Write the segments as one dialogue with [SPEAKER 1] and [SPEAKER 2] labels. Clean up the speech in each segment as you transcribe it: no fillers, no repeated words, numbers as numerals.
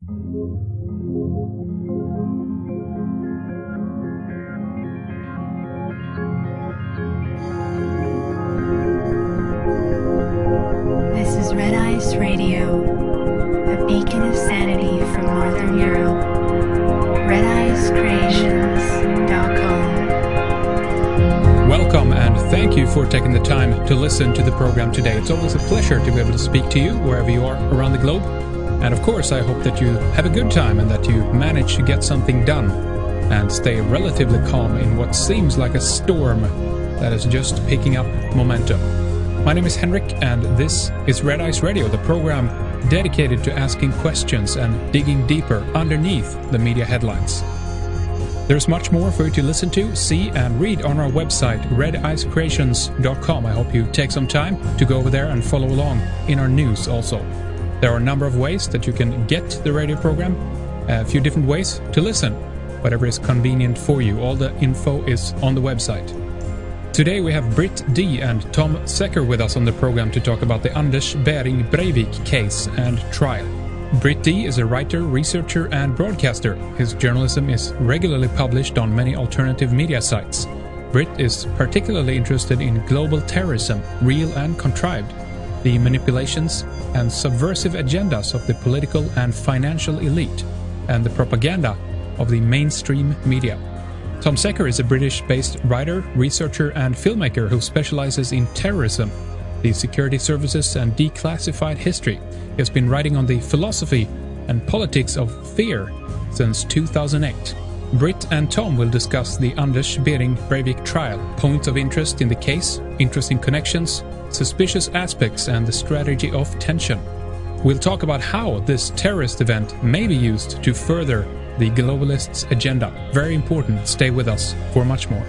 [SPEAKER 1] This is Red Ice Radio, a beacon of sanity from Northern Europe. RedIceCreations.com.
[SPEAKER 2] Welcome and thank you for taking the time to listen to the program today. It's always a pleasure to be able to speak to you wherever you are around the globe. And of course, I hope that you have a good time and that you manage to get something done and stay relatively calm in what seems like a storm that is just picking up momentum. My name is Henrik, and this is Red Ice Radio, the program dedicated to asking questions and digging deeper underneath the media headlines. There's much more for you to listen to, see, and read on our website, redicecreations.com. I hope you take some time to go over there and follow along in our news also. There are a number of ways that you can get the radio program, a few different ways to listen, whatever is convenient for you. All the info is on the website. Today we have Brit Dee and Tom Secker with us on the program to talk about the Anders Behring Breivik case and trial. Brit Dee is a writer, researcher and broadcaster. His journalism is regularly published on many alternative media sites. Brit is particularly interested in global terrorism, real and contrived, the manipulations and subversive agendas of the political and financial elite, and the propaganda of the mainstream media. Tom Secker is a British-based writer, researcher and filmmaker who specializes in terrorism, the security services and declassified history. He has been writing on the philosophy and politics of fear since 2008. Brit and Tom will discuss the Anders Behring Breivik trial, points of interest in the case, interesting connections, suspicious aspects and the strategy of tension. We'll talk about how this terrorist event may be used to further the globalists' agenda. Very important. Stay with us for much more.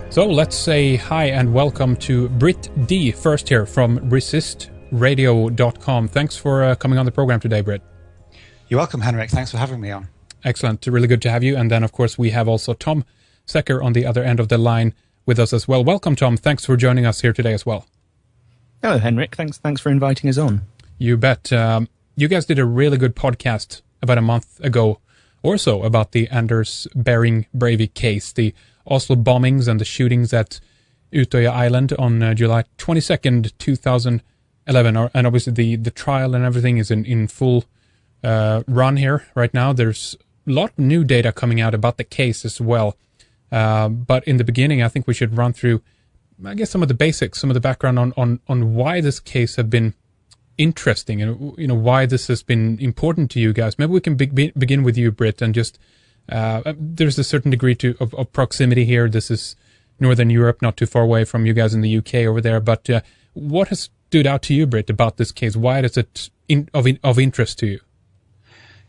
[SPEAKER 2] So let's say hi and welcome to Brit Dee first here from resistradio.com. Thanks for coming on the program today, Brit.
[SPEAKER 3] You're welcome, Henrik. Thanks for having me on.
[SPEAKER 2] Excellent. Really good to have you. And then, of course, we have also Tom Secker on the other end of the line with us as well. Welcome, Tom. Thanks for joining us here today as well.
[SPEAKER 4] Hello, Henrik. Thanks for inviting us on.
[SPEAKER 2] You bet. You guys did a really good podcast about a month ago or so about the Anders Behring Breivik case, the Oslo bombings and the shootings at Utøya Island on July 22nd, 2011. And obviously the trial and everything is in full run here right now. There's a lot of new data coming out about the case as well. But in the beginning, I think we should run through, I guess, some of the basics, some of the background on why this case has been interesting and why this has been important to you guys. Maybe we can begin with you, Brit, and just there's a certain degree of proximity here. This is Northern Europe, not too far away from you guys in the UK over there. But what has stood out to you, Brit, about this case? Why is it of interest to you?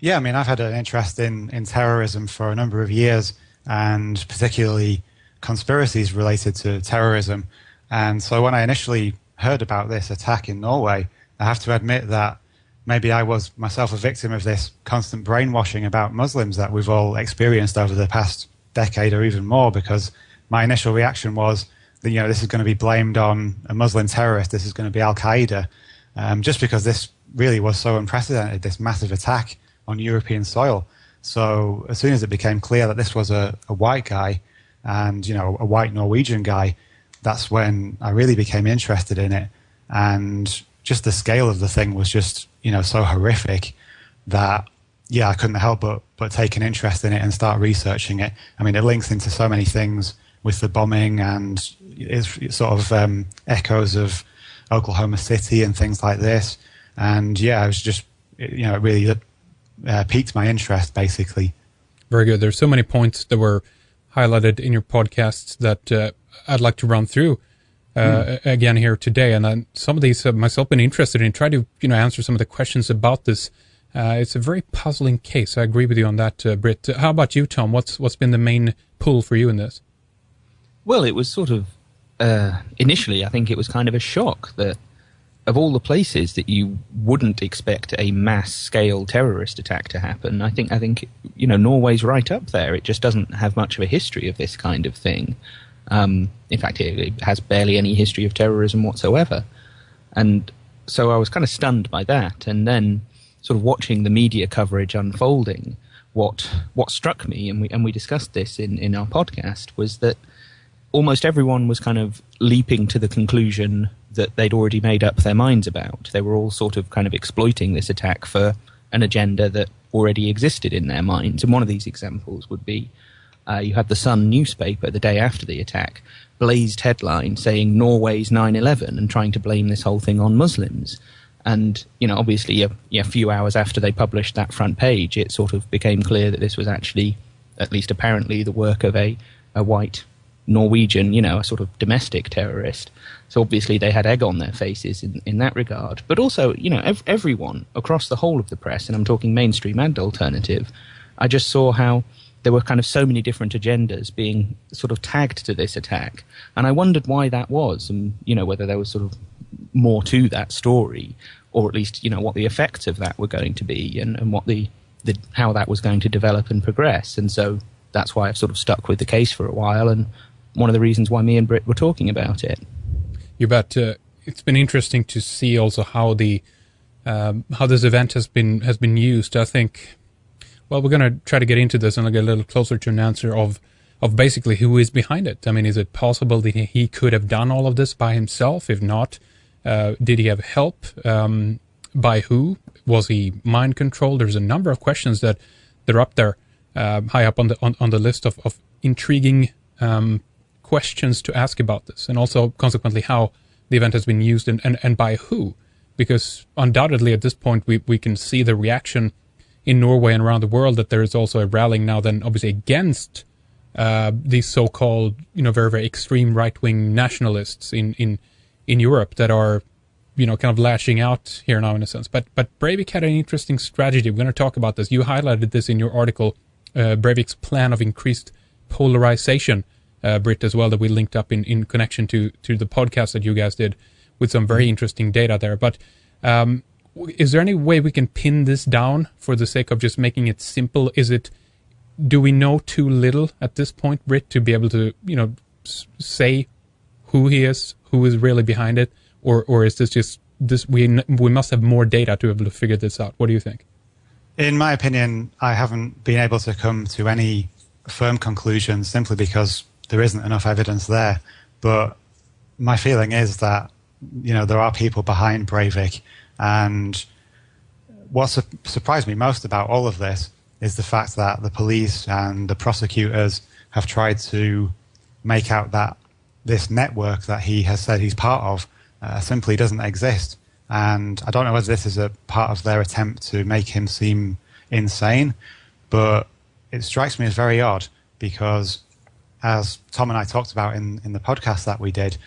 [SPEAKER 3] Yeah, I mean, I've had an interest in terrorism for a number of years, and particularly conspiracies related to terrorism. And so when I initially heard about this attack in Norway, I have to admit that maybe I was myself a victim of this constant brainwashing about Muslims that we've all experienced over the past decade or even more, because my initial reaction was that, this is going to be blamed on a Muslim terrorist, this is going to be Al-Qaeda, just because this really was so unprecedented, this massive attack on European soil. So as soon as it became clear that this was a white guy and, a white Norwegian guy, that's when I really became interested in it. And just the scale of the thing was just, so horrific that, I couldn't help but take an interest in it and start researching it. I mean, it links into so many things with the bombing, and it's sort of echoes of Oklahoma City and things like this. And I was just, it really piqued my interest, basically.
[SPEAKER 2] Very good. There's so many points that were highlighted in your podcasts that I'd like to run through again here today. And some of these myself been interested in, try to answer some of the questions about this. It's a very puzzling case. I agree with you on that, Brit. How about you, Tom? What's been the main pull for you in this?
[SPEAKER 4] Well, it was sort of initially, I think it was kind of a shock that of all the places that you wouldn't expect a mass-scale terrorist attack to happen, I think Norway's right up there. It just doesn't have much of a history of this kind of thing. In fact, it has barely any history of terrorism whatsoever. And so I was kind of stunned by that. And then sort of watching the media coverage unfolding, what struck me, and we discussed this in our podcast, was that almost everyone was kind of leaping to the conclusion that they'd already made up their minds about. They were all sort of kind of exploiting this attack for an agenda that already existed in their minds. And one of these examples would be you had the Sun newspaper the day after the attack, blazed headline saying Norway's 9/11 and trying to blame this whole thing on Muslims. And, obviously a few hours after they published that front page, it sort of became clear that this was actually, at least apparently, the work of a white Norwegian, a sort of domestic terrorist. So obviously they had egg on their faces in that regard. But also, everyone across the whole of the press, and I'm talking mainstream and alternative, I just saw how there were kind of so many different agendas being sort of tagged to this attack. And I wondered why that was, and, whether there was sort of more to that story, or at least, what the effects of that were going to be, and what how that was going to develop and progress. And so that's why I've sort of stuck with the case for a while, and one of the reasons why me and Brit were talking about it.
[SPEAKER 2] You bet. It's been interesting to see also how how this event has been used. I think, well, we're going to try to get into this and get a little closer to an answer of basically who is behind it. I mean, is it possible that he could have done all of this by himself? If not, did he have help? By who? Was he mind controlled? There's a number of questions that are up there, high up on the list of intriguing questions to ask about this, and also consequently how the event has been used and by who, because undoubtedly at this point we can see the reaction in Norway and around the world that there is also a rallying now then obviously against these so-called very, very extreme right-wing nationalists in Europe that are kind of lashing out here now in a sense. But Breivik had an interesting strategy. We're going to talk about this. You highlighted this in your article, Breivik's plan of increased polarization, Brit, as well, that we linked up in connection to the podcast that you guys did with some very interesting data there. But is there any way we can pin this down for the sake of just making it simple? Do we know too little at this point, Brit, to be able to, say who he is, who is really behind it? Or is this just this? We must have more data to be able to figure this out. What do you think?
[SPEAKER 3] In my opinion, I haven't been able to come to any firm conclusions simply because there isn't enough evidence there. But my feeling is that, there are people behind Breivik. And what surprised me most about all of this is the fact that the police and the prosecutors have tried to make out that this network that he has said he's part of simply doesn't exist. And I don't know whether this is a part of their attempt to make him seem insane, but it strikes me as very odd because, as Tom and I talked about in the podcast that we did,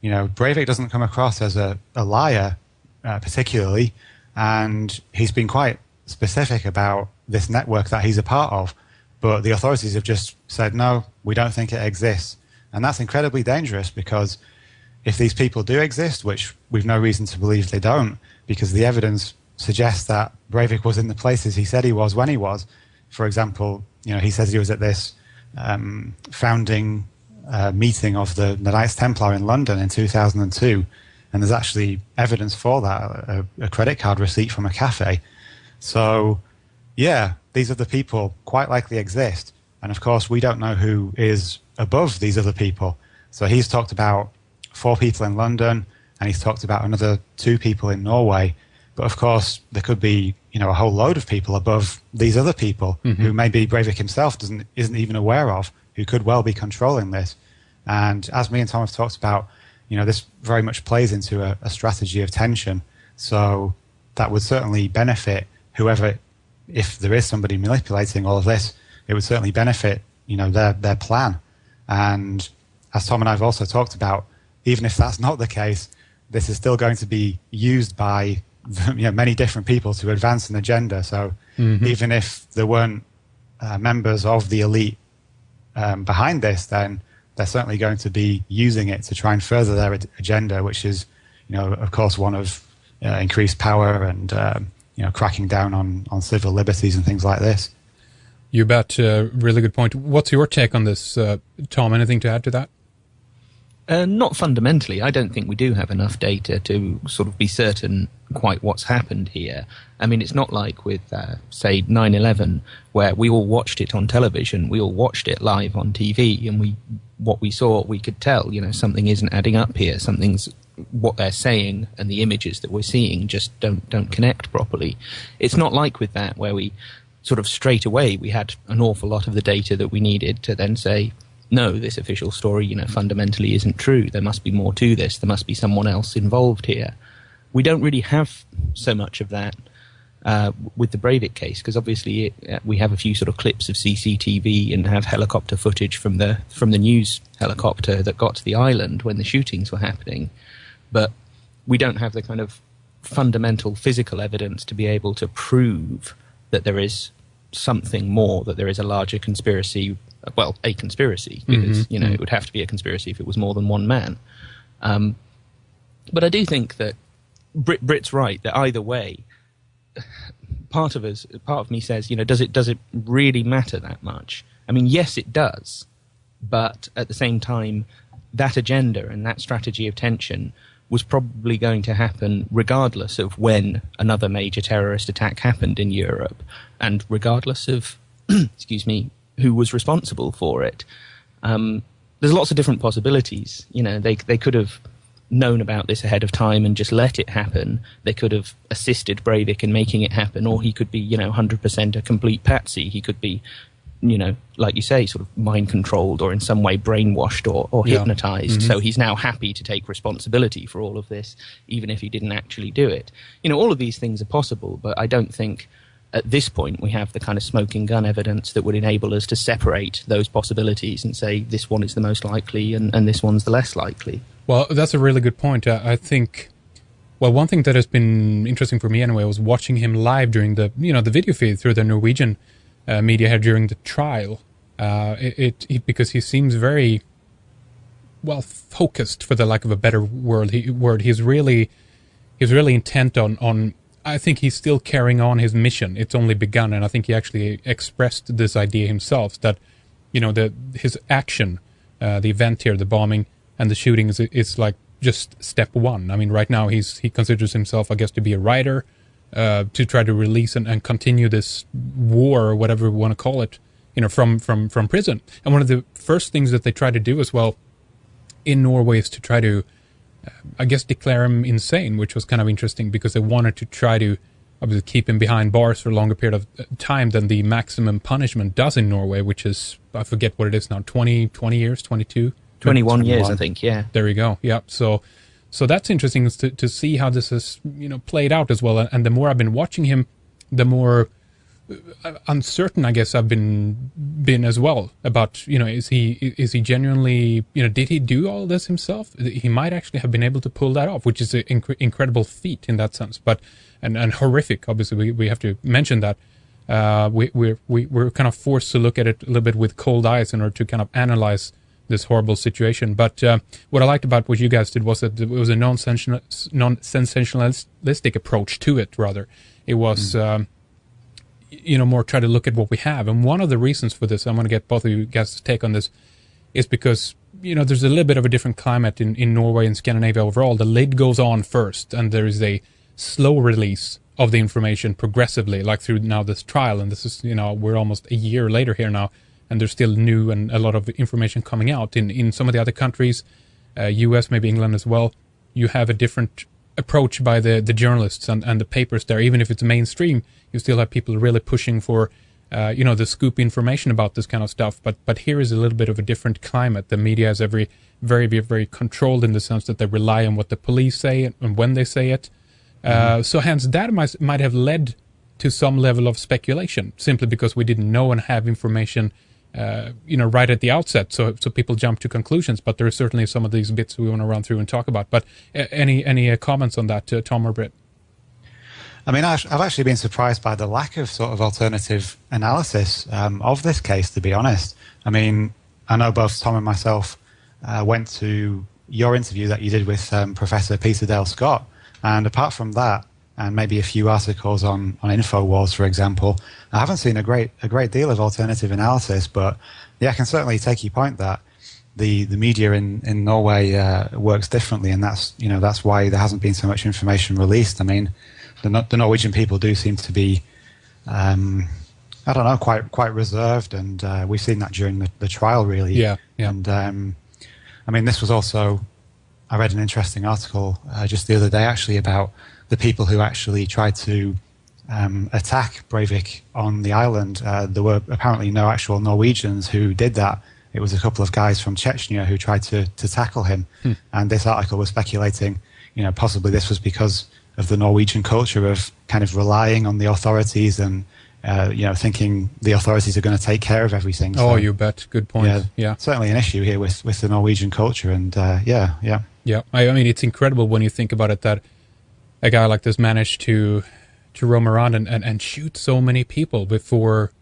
[SPEAKER 3] Breivik doesn't come across as a liar particularly, and he's been quite specific about this network that he's a part of, but the authorities have just said, no, we don't think it exists. And that's incredibly dangerous because if these people do exist, which we've no reason to believe they don't, because the evidence suggests that Breivik was in the places he said he was when he was. For example, he says he was at this founding meeting of the Knights Templar in London in 2002, and there's actually evidence for that, a credit card receipt from a cafe. So, yeah, these other people quite likely exist. And of course, we don't know who is above these other people. So he's talked about 4 people in London, and he's talked about another 2 people in Norway. But of course, there could be, a whole load of people above these other people who maybe Breivik himself isn't even aware of, who could well be controlling this. And as me and Tom have talked about, this very much plays into a strategy of tension. So that would certainly benefit whoever, if there is somebody manipulating all of this, it would certainly benefit, their plan. And as Tom and I have also talked about, even if that's not the case, this is still going to be used by many different people to advance an agenda. So even if there weren't members of the elite behind this, then they're certainly going to be using it to try and further their agenda, which is, of course, one of increased power and, cracking down on civil liberties and things like this.
[SPEAKER 2] You bet. Really good point. What's your take on this, Tom? Anything to add to that?
[SPEAKER 4] Not fundamentally. I don't think we do have enough data to sort of be certain quite what's happened here. I mean, it's not like with, say, 9/11, where we all watched it on television, we all watched it live on TV, and what we saw, we could tell, something isn't adding up here, what they're saying and the images that we're seeing just don't connect properly. It's not like with that, where we sort of straight away, we had an awful lot of the data that we needed to then say, no, this official story, fundamentally isn't true. There must be more to this. There must be someone else involved here. We don't really have so much of that with the Breivik case, because obviously we have a few sort of clips of CCTV and have helicopter footage from the news helicopter that got to the island when the shootings were happening. But we don't have the kind of fundamental physical evidence to be able to prove that there is something more, that there is a larger conspiracy. Well, a conspiracy, because, it would have to be a conspiracy if it was more than one man. But I do think that Brit's right, that either way, part of me says, does it really matter that much? I mean, yes, it does. But at the same time, that agenda and that strategy of tension was probably going to happen regardless of when another major terrorist attack happened in Europe, and regardless of, excuse me, who was responsible for it. There's lots of different possibilities. They could have known about this ahead of time and just let it happen. They could have assisted Breivik in making it happen, or he could be, 100% a complete patsy. He could be, like you say, sort of mind-controlled or in some way brainwashed or hypnotized. So he's now happy to take responsibility for all of this, even if he didn't actually do it. All of these things are possible, but I don't think at this point we have the kind of smoking gun evidence that would enable us to separate those possibilities and say this one is the most likely and this one's the less likely.
[SPEAKER 2] Well, that's a really good point. I think, one thing that has been interesting for me anyway was watching him live during the video feed through the Norwegian media here during the trial. Because he seems very focused, for the lack of a better word. He's really intent on. I think he's still carrying on his mission. It's only begun, and I think he actually expressed this idea himself that, his action, the event here, the bombing and the shooting is like just step one. I mean, right now he considers himself, I guess, to be a writer, to try to release and continue this war, or whatever we want to call it, from prison. And one of the first things that they try to do as well in Norway is to try to, I guess, declare him insane, which was kind of interesting because they wanted to try to obviously keep him behind bars for a longer period of time than the maximum punishment does in Norway, which is, I forget what it is now, 20 years, 22?
[SPEAKER 4] 21 years, I think, yeah.
[SPEAKER 2] There you go, yeah. So that's interesting to see how this has, played out as well. And the more I've been watching him, the more uncertain, I guess, I've been as well about, is he genuinely, did he do all this himself? He might actually have been able to pull that off, which is an incredible feat in that sense, but and horrific. Obviously, we have to mention that. We're kind of forced to look at it a little bit with cold eyes in order to kind of analyze this horrible situation. But what I liked about what you guys did was that it was a non-sensationalistic approach to it. Rather, it was. More try to look at what we have. And one of the reasons for this, I'm going to get both of you guys to take on this, is because, there's a little bit of a different climate in Norway and Scandinavia overall. The lid goes on first, and there is a slow release of the information progressively, like through now this trial. And this is, we're almost a year later here now, and there's still new and a lot of information coming out. In some of the other countries, US, maybe England as well, you have a different approach by the journalists and the papers there. Even if it's mainstream, you still have people really pushing for, the scoop information about this kind of stuff. But here is a little bit of a different climate. The media is very, very controlled in the sense that they rely on what the police say and when they say it. So hence that might have led to some level of speculation, simply because we didn't know and have information, right at the outset. So people jump to conclusions. But there are certainly some of these bits we want to run through and talk about. But any comments on that, Tom or Brit?
[SPEAKER 3] I mean, I've actually been surprised by the lack of sort of alternative analysis of this case, to be honest. I mean, I know both Tom and myself went to your interview that you did with Professor Peter Dale Scott. And apart from that, and maybe a few articles on InfoWars, for example, I haven't seen a great deal of alternative analysis. But yeah, I can certainly take your point that the media in Norway works differently, and that's why there hasn't been so much information released. I mean, the Norwegian people do seem to be, I don't know, quite reserved, and we've seen that during the trial, really.
[SPEAKER 2] Yeah.
[SPEAKER 3] And I mean, this was also, I read an interesting article just the other day, actually, about the people who actually tried to attack Breivik on the island. There were apparently no actual Norwegians who did that. It was a couple of guys from Chechnya who tried to tackle him. And this article was speculating, possibly this was because of the Norwegian culture of kind of relying on the authorities and, thinking the authorities are going to take care of everything.
[SPEAKER 2] So, you bet. Good point. Yeah.
[SPEAKER 3] Certainly an issue here with the Norwegian culture. And yeah.
[SPEAKER 2] I mean, it's incredible when you think about it that a guy like this managed to roam around and shoot so many people before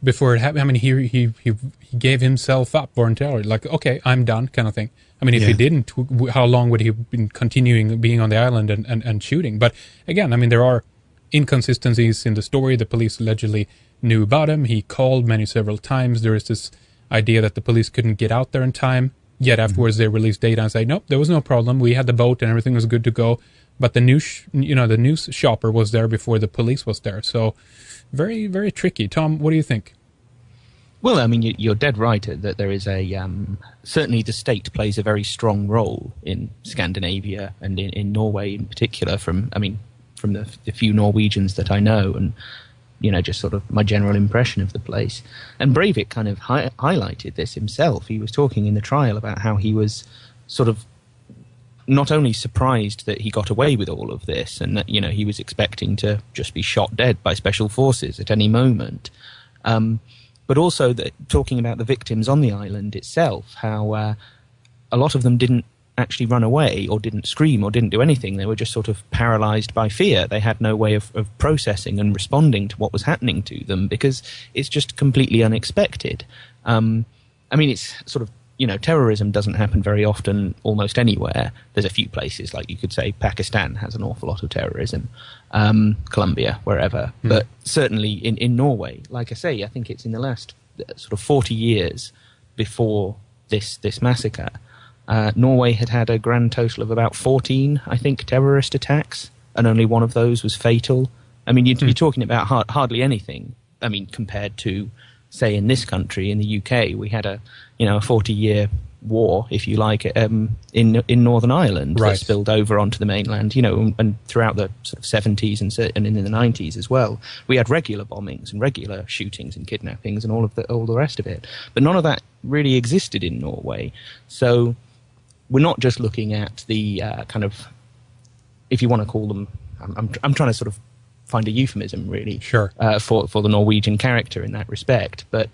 [SPEAKER 2] it happened. I mean, he gave himself up voluntarily, like, okay, I'm done, kind of thing. I mean, if he didn't, how long would he have been continuing being on the island and shooting? But again, I mean, there are inconsistencies in the story. The police allegedly knew about him. He called several times. There is this idea that the police couldn't get out there in time. Yet afterwards, they released data and say, nope, there was no problem. We had the boat and everything was good to go. But the news shopper was there before the police was there. So very, very tricky. Tom, what do you think?
[SPEAKER 4] Well, I mean, you're dead right that there is certainly the state plays a very strong role in Scandinavia and in Norway in particular from the few Norwegians that I know and, just sort of my general impression of the place. And Breivik kind of highlighted this himself. He was talking in the trial about how he was sort of not only surprised that he got away with all of this and that, he was expecting to just be shot dead by special forces at any moment, but also that talking about the victims on the island itself, how a lot of them didn't actually run away or didn't scream or didn't do anything. They were just sort of paralyzed by fear. They had no way of processing and responding to what was happening to them because it's just completely unexpected. I mean, it's sort of, terrorism doesn't happen very often almost anywhere. There's a few places, like you could say Pakistan has an awful lot of terrorism, Colombia, wherever. But certainly in Norway, like I say, I think it's in the last sort of 40 years before this massacre, Norway had a grand total of about 14, I think, terrorist attacks, and only one of those was fatal. I mean, you're talking about hardly anything. I mean, compared to, say, in this country, in the UK, we had a 40-year war, if you like, in Northern Ireland that spilled over onto the mainland, and throughout the sort of 70s and in the 90s as well. We had regular bombings and regular shootings and kidnappings and all the rest of it. But none of that really existed in Norway. So we're not just looking at the kind of, if you want to call them, I'm trying to sort of find a euphemism, really,
[SPEAKER 2] for
[SPEAKER 4] the Norwegian character in that respect. But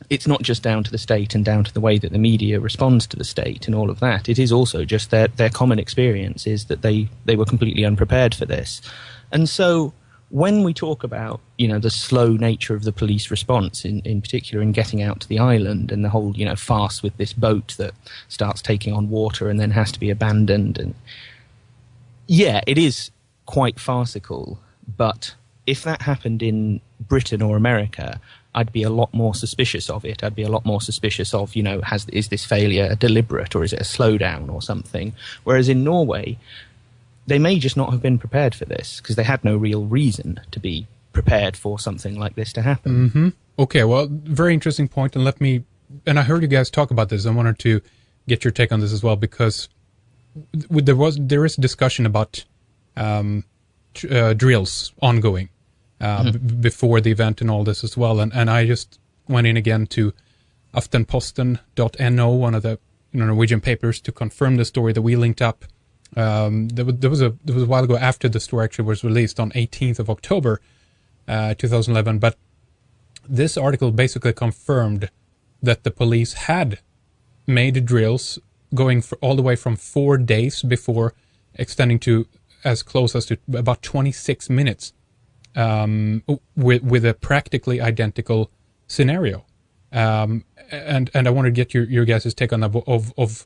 [SPEAKER 4] it's not just down to the state and down to the way that the media responds to the state and all of that. It is also just their common experience is that they were completely unprepared for this. And so when we talk about, the slow nature of the police response, in particular in getting out to the island and the whole, farce with this boat that starts taking on water and then has to be abandoned. And yeah, it is quite farcical. But if that happened in Britain or America, I'd be a lot more suspicious of it. I'd be a lot more suspicious of, is this failure deliberate or is it a slowdown or something? Whereas in Norway, they may just not have been prepared for this because they had no real reason to be prepared for something like this to happen.
[SPEAKER 2] Mm-hmm. Okay, well, very interesting point. And I heard you guys talk about this. I wanted to get your take on this as well because there is discussion about drills ongoing before the event and all this as well. And I just went in again to Aftenposten.no, one of the Norwegian papers, to confirm the story that we linked up. There was a while ago after the story actually was released on 18th of October, 2011. But this article basically confirmed that the police had made drills going all the way from 4 days before, extending to as close as to about 26 minutes, with a practically identical scenario. And I want to get your guys' take on that of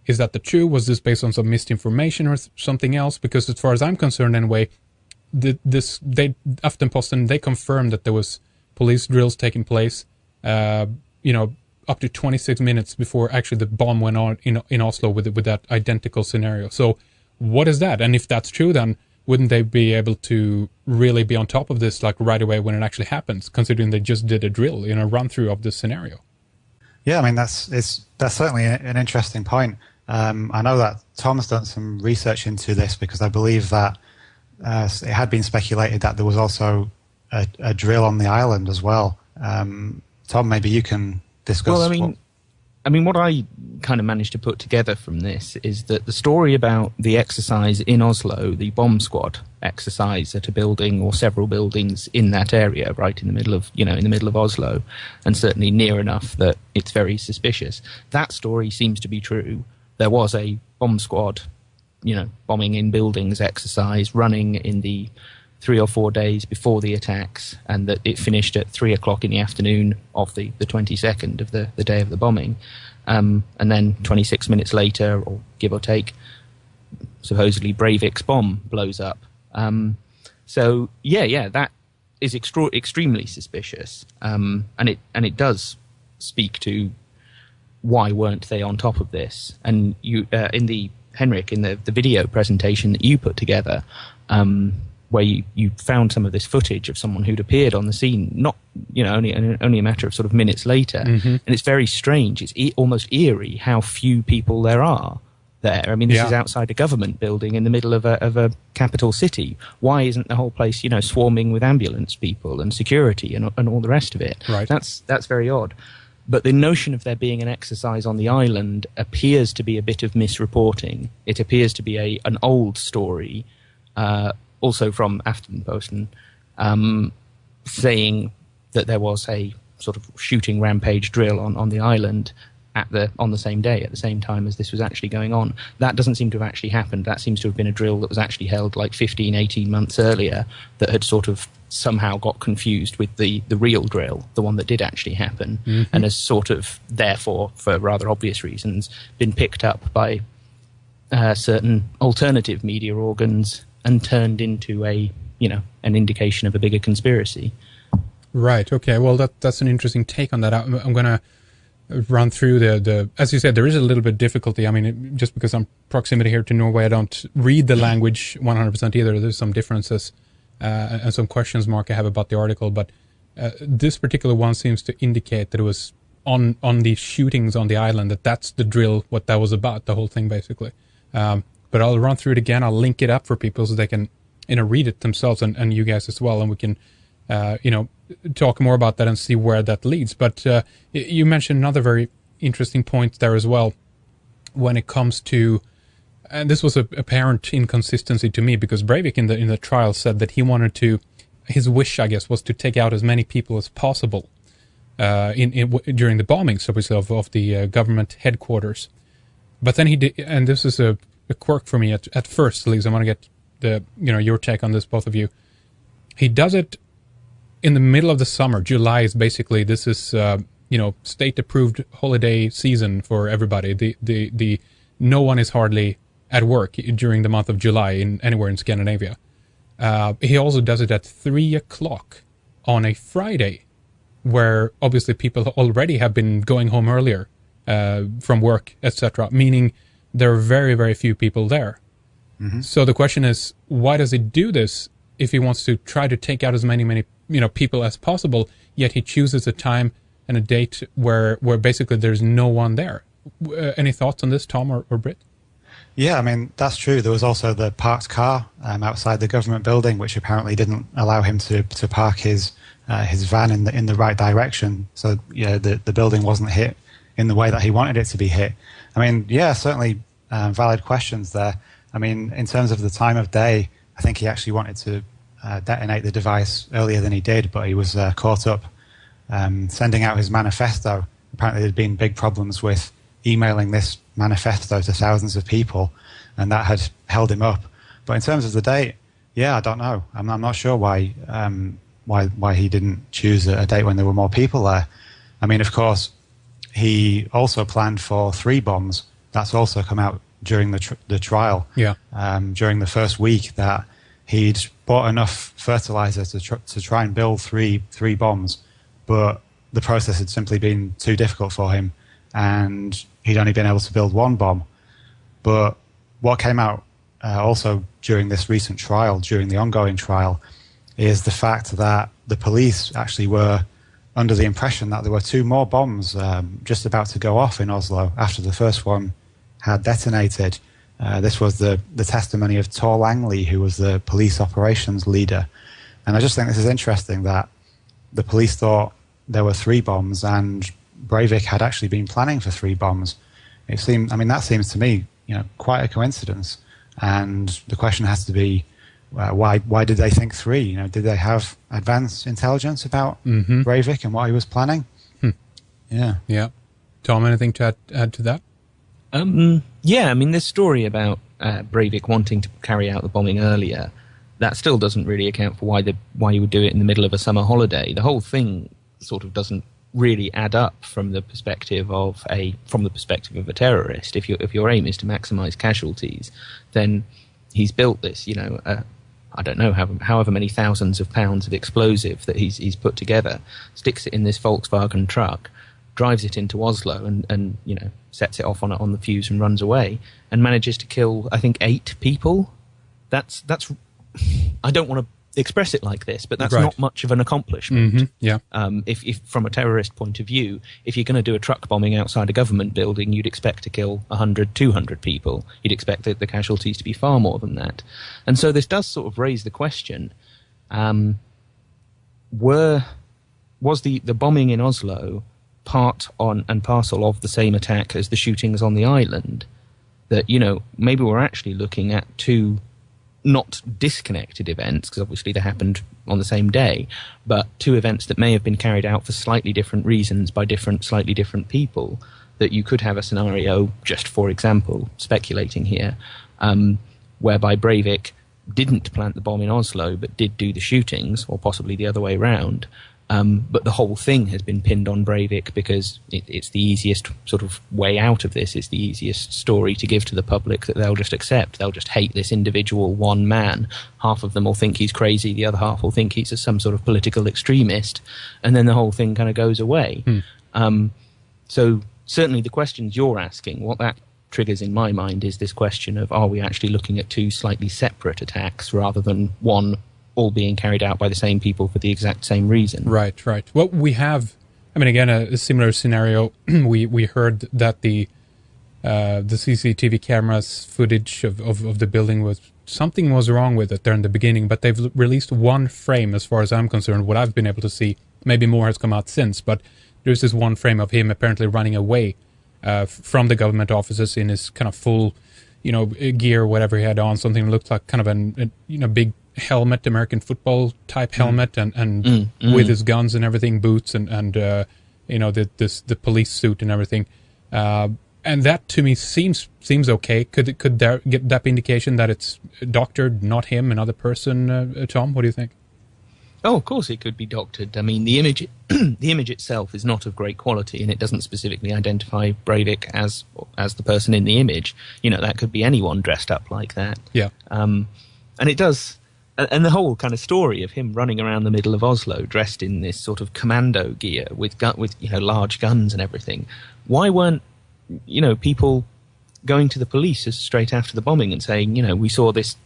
[SPEAKER 2] is that the true? Was this based on some misinformation or something else? Because as far as I'm concerned anyway, Aftenposten, they confirmed that there was police drills taking place, up to 26 minutes before actually the bomb went on in Oslo with that identical scenario. So what is that? And if that's true, then wouldn't they be able to really be on top of this like right away when it actually happens, considering they just did a drill, run through of this scenario?
[SPEAKER 3] Yeah, I mean, that's certainly an interesting point. I know that Tom's done some research into this because I believe that it had been speculated that there was also a drill on the island as well. Tom, maybe you can discuss.
[SPEAKER 4] Well, I mean, what I kind of managed to put together from this is that the story about the exercise in Oslo, the bomb squad exercise at a building or several buildings in that area, right in the middle of Oslo, and certainly near enough that it's very suspicious. That story seems to be true. There was a bomb squad, bombing in buildings exercise running in the 3 or 4 days before the attacks, and that it finished at 3 o'clock in the afternoon of the 22nd of the day of the bombing. And then 26 minutes later, or give or take, supposedly Breivik's bomb blows up. So that is extremely suspicious. And it does speak to why weren't they on top of this? And you, in the video presentation that you put together, where you found some of this footage of someone who'd appeared on the scene, not only a matter of sort of minutes later, and it's very strange. It's almost eerie how few people there are there. I mean, this is outside a government building in the middle of a capital city. Why isn't the whole place swarming with ambulance people and security and all the rest of it?
[SPEAKER 2] Right.
[SPEAKER 4] That's very odd. But the notion of there being an exercise on the island appears to be a bit of misreporting. It appears to be an old story, also from Aftenposten, saying that there was a sort of shooting rampage drill on the island on the same day, at the same time as this was actually going on. That doesn't seem to have actually happened. That seems to have been a drill that was actually held like 15, 18 months earlier that had sort of somehow got confused with the real drill, the one that did actually happen, and has sort of, therefore, for rather obvious reasons, been picked up by certain alternative media organs and turned into an indication of a bigger conspiracy. Right.
[SPEAKER 2] Okay. Well, that's an interesting take on that. I'm going to run through the as you said, there is a little bit of difficulty. I mean, just because I'm proximity here to Norway, I don't read the language 100% either. There's some differences and some questions mark I have about the article, but this particular one seems to indicate that it was on the shootings on the island, that's the drill, what that was about, the whole thing basically. But I'll run through it again. I'll link it up for people so they can read it themselves, and you guys as well, and we can talk more about that and see where that leads. But you mentioned another very interesting point there as well when it comes to, and this was a apparent inconsistency to me, because Breivik in the trial said that he wanted to, his wish, I guess, was to take out as many people as possible during the bombings, obviously, of the government headquarters. But then he did, and this is a quirk for me at first, at least. I want to get your take on this, both of you. He does it in the middle of the summer. July is basically, this is state approved holiday season for everybody. The no one is hardly at work during the month of July anywhere in Scandinavia. He also does it at 3 o'clock on a Friday, where obviously people already have been going home earlier from work, etc., meaning there are very, very few people there. So the question is, why does he do this if he wants to try to take out as many people as possible, yet he chooses a time and a date where basically there's no one there? Any thoughts on this, Tom or Brit?
[SPEAKER 3] Yeah, I mean, that's true. There was also the parked car outside the government building, which apparently didn't allow him to park his van in the right direction. So the building wasn't hit in the way that he wanted it to be hit. I mean, yeah, certainly valid questions there. I mean, in terms of the time of day, I think he actually wanted to detonate the device earlier than he did, but he was caught up sending out his manifesto. Apparently there'd been big problems with emailing this manifesto to thousands of people, and that had held him up. But in terms of the date, yeah, I don't know. I'm not sure why he didn't choose a date when there were more people there. I mean, of course, he also planned for 3 bombs. That's also come out during the trial. Yeah. During the first week, that he'd bought enough fertilizer to try and build three bombs, but the process had simply been too difficult for him, and he'd only been able to build one bomb. But what came out also during this recent trial, during the ongoing trial, is the fact that the police actually were under the impression that there were two more bombs just about to go off in Oslo after the first one had detonated. This was the testimony of Tor Langley, who was the police operations leader. And I just think this is interesting that the police thought there were three bombs and Breivik had actually been planning for three bombs. That seems to me, quite a coincidence. And the question has to be, why did they think three? Did they have advanced intelligence about Breivik and what he was planning?
[SPEAKER 2] Yeah. Tom, anything to add to that?
[SPEAKER 4] This story about Breivik wanting to carry out the bombing earlier, that still doesn't really account for why you would do it in the middle of a summer holiday. The whole thing sort of doesn't really add up from the perspective of a terrorist. If your aim is to maximize casualties, then he's built this, I don't know, however many thousands of pounds of explosive that he's put together, sticks it in this Volkswagen truck, drives it into Oslo and sets it off on the fuse and runs away, and manages to kill, I think, 8 people. That's I don't want to express it like this, but that's
[SPEAKER 2] right.
[SPEAKER 4] Not much of an accomplishment.
[SPEAKER 2] Yeah.
[SPEAKER 4] If from a terrorist point of view, if you're going to do a truck bombing outside a government building, you'd expect to kill 100, 200 people. You'd expect the casualties to be far more than that. And so this does sort of raise the question, was the bombing in Oslo part on and parcel of the same attack as the shootings on the island? That, maybe we're actually looking at two not disconnected events, because obviously they happened on the same day, but two events that may have been carried out for slightly different reasons by slightly different people. That you could have a scenario, just for example, speculating here, whereby Breivik didn't plant the bomb in Oslo but did do the shootings, or possibly the other way around. But the whole thing has been pinned on Breivik because it's the easiest sort of way out of this. It's the easiest story to give to the public that they'll just accept. They'll just hate this individual one man. Half of them will think he's crazy. The other half will think he's some sort of political extremist. And then the whole thing kind of goes away. So certainly the questions you're asking, what that triggers in my mind is this question of, are we actually looking at two slightly separate attacks rather than one all being carried out by the same people for the exact same reason?
[SPEAKER 2] Right. Well, we have, again, a similar scenario. we heard that the CCTV cameras footage of the building something was wrong with it there in the beginning, but they've released one frame as far as I'm concerned, what I've been able to see. Maybe more has come out since, but there's this one frame of him apparently running away from the government offices in his kind of full, gear, whatever he had on, something that looked like kind of a big helmet, American football type helmet, and with his guns and everything, boots and the police suit and everything, and that to me seems okay. Could there get that indication that it's doctored, not him, another person? Tom, what do you think?
[SPEAKER 4] Oh, of course it could be doctored. The image itself is not of great quality, and it doesn't specifically identify Breivik as the person in the image. That could be anyone dressed up like that. Yeah. And it does. And the whole kind of story of him running around the middle of Oslo dressed in this sort of commando gear with large guns and everything. Why weren't people going to the police straight after the bombing and saying, we saw this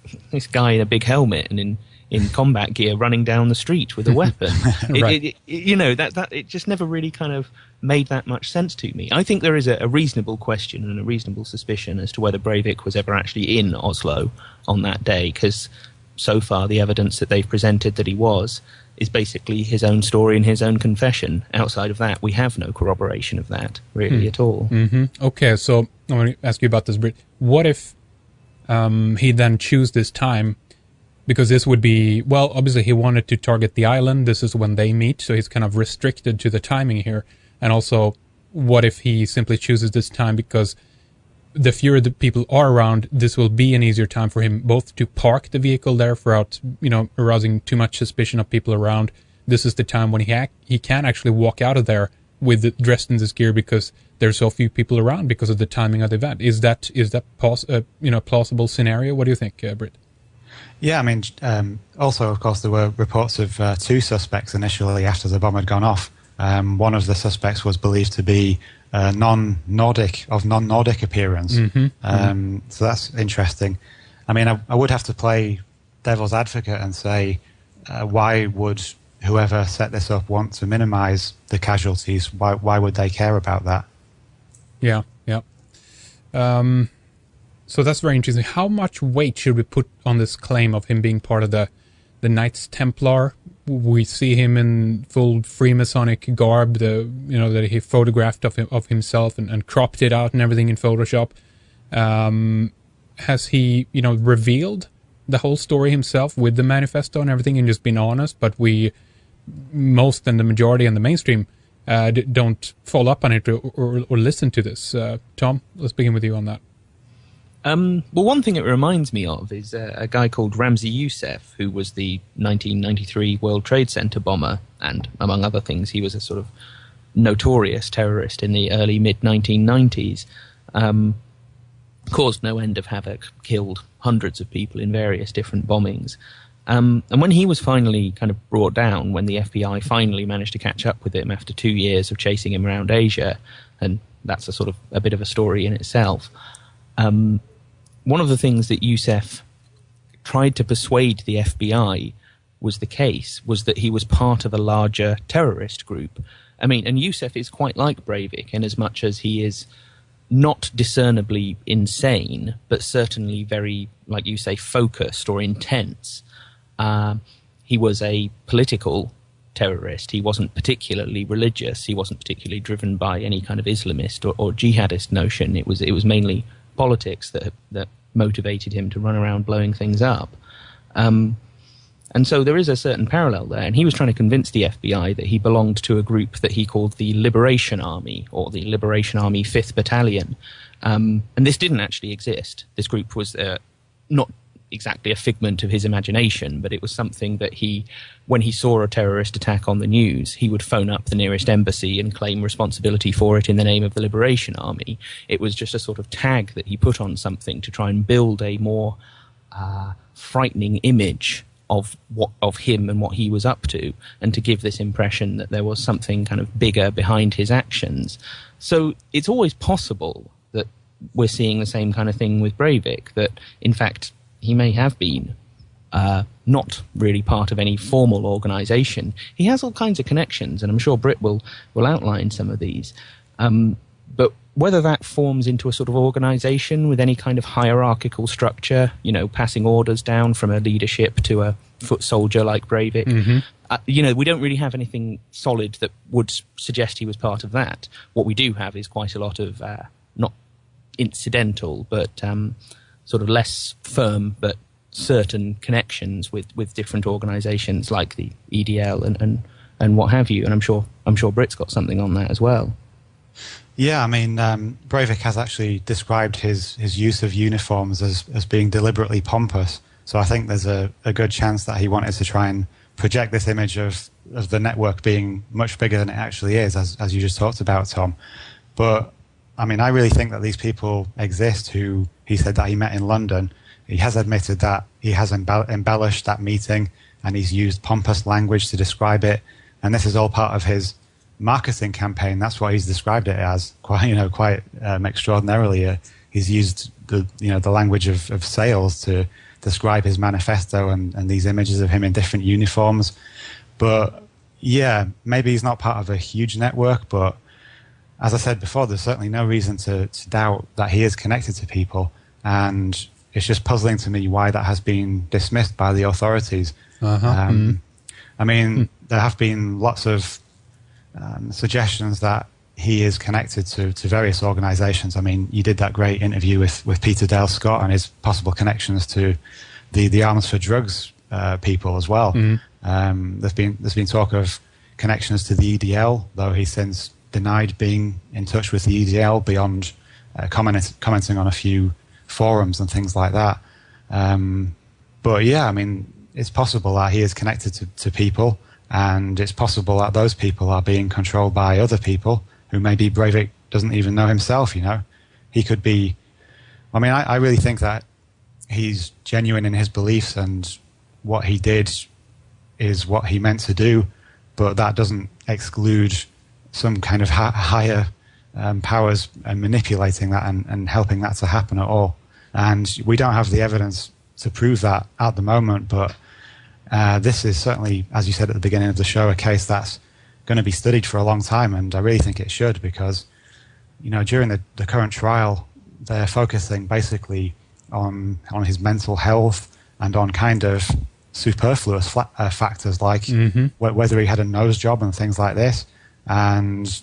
[SPEAKER 4] guy in a big helmet and in combat gear running down the street with a weapon?
[SPEAKER 2] Right.
[SPEAKER 4] It just never really kind of made that much sense to me. I think there is a reasonable question and a reasonable suspicion as to whether Breivik was ever actually in Oslo on that day, because so far the evidence that they've presented that he is basically his own story and his own confession. Outside of that, we have no corroboration of that really at all.
[SPEAKER 2] Okay, so I want to ask you about this, Brit. What if he then choose this time, because this would be, well, obviously he wanted to target the island. This is when they meet, so he's kind of restricted to the timing here. And also, what if he simply chooses this time because the fewer the people are around, this will be an easier time for him both to park the vehicle there without, arousing too much suspicion of people around. This is the time when he can actually walk out of there dressed in this gear because there's so few people around because of the timing of the event. Is that plausible scenario? What do you think, Britt?
[SPEAKER 3] Yeah, also, of course, there were reports of 2 suspects initially after the bomb had gone off. One of the suspects was believed to be non-Nordic appearance. So that's interesting. I mean, I would have to play devil's advocate and say, why would whoever set this up want to minimize the casualties? Why would they care about that?
[SPEAKER 2] Yeah. So that's very interesting. How much weight should we put on this claim of him being part of the Knights Templar? We see him in full Freemasonic garb, that he photographed of himself and cropped it out and everything in Photoshop. Has he, revealed the whole story himself with the manifesto and everything and just been honest? But most and the majority and the mainstream don't follow up on it or listen to this. Tom, let's begin with you on that.
[SPEAKER 4] Well, one thing it reminds me of is a guy called Ramzi Youssef, who was the 1993 World Trade Center bomber, and among other things, he was a sort of notorious terrorist in the early mid-1990s. Caused no end of havoc, killed hundreds of people in various different bombings. And when he was finally kind of brought down, when the FBI finally managed to catch up with him after 2 years of chasing him around Asia, and that's a bit of a story in itself. One of the things that Youssef tried to persuade the FBI was that he was part of a larger terrorist group. I mean, and Youssef is quite like Breivik in as much as he is not discernibly insane, but certainly very, like you say, focused or intense. He was a political terrorist. He wasn't particularly religious. He wasn't particularly driven by any kind of Islamist or jihadist notion. It was mainly politics that motivated him to run around blowing things up. And so there is a certain parallel there. And he was trying to convince the FBI that he belonged to a group that he called the Liberation Army, or the Liberation Army 5th Battalion. And this didn't actually exist. This group was not exactly a figment of his imagination, but it was something that when he saw a terrorist attack on the news, he would phone up the nearest embassy and claim responsibility for it in the name of the Liberation Army. It was just a sort of tag that he put on something to try and build a more frightening image of him and what he was up to, and to give this impression that there was something kind of bigger behind his actions. So it's always possible that we're seeing the same kind of thing with Breivik, that in fact he may have been not really part of any formal organization. He has all kinds of connections, and I'm sure Brit will outline some of these. But whether that forms into a sort of organization with any kind of hierarchical structure, passing orders down from a leadership to a foot soldier like Breivik, we don't really have anything solid that would suggest he was part of that. What we do have is quite a lot of not incidental, but sort of less firm but certain connections with different organizations like the EDL and what have you. And I'm sure Brit's got something on that as well.
[SPEAKER 3] Yeah, I mean, Breivik has actually described his use of uniforms as being deliberately pompous. So I think there's a good chance that he wanted to try and project this image of the network being much bigger than it actually is, as you just talked about, Tom. But, I mean, I really think that these people exist who he said that he met in London. He has admitted that he has embellished that meeting, and he's used pompous language to describe it. And this is all part of his marketing campaign. That's what he's described it as, quite extraordinarily. He's used the language of sales to describe his manifesto and these images of him in different uniforms. But yeah, maybe he's not part of a huge network, but as I said before, there's certainly no reason to doubt that he is connected to people, and it's just puzzling to me why that has been dismissed by the authorities. I mean, there have been lots of suggestions that he is connected to various organizations. I mean, you did that great interview with Peter Dale Scott and his possible connections to the Arms for Drugs people as well. There's been talk of connections to the EDL, though he's since denied being in touch with the EDL beyond commenting on a few forums and things like that. But yeah, I mean, it's possible that he is connected to people, and it's possible that those people are being controlled by other people who maybe Breivik doesn't even know himself, He could be... I mean, I really think that he's genuine in his beliefs, and what he did is what he meant to do. but that doesn't exclude some kind of higher powers and manipulating that and helping that to happen at all. And we don't have the evidence to prove that at the moment, but this is certainly, as you said at the beginning of the show, a case that's going to be studied for a long time, and I really think it should, because during the current trial, they're focusing basically on his mental health and on kind of superfluous factors like whether he had a nose job and things like this. And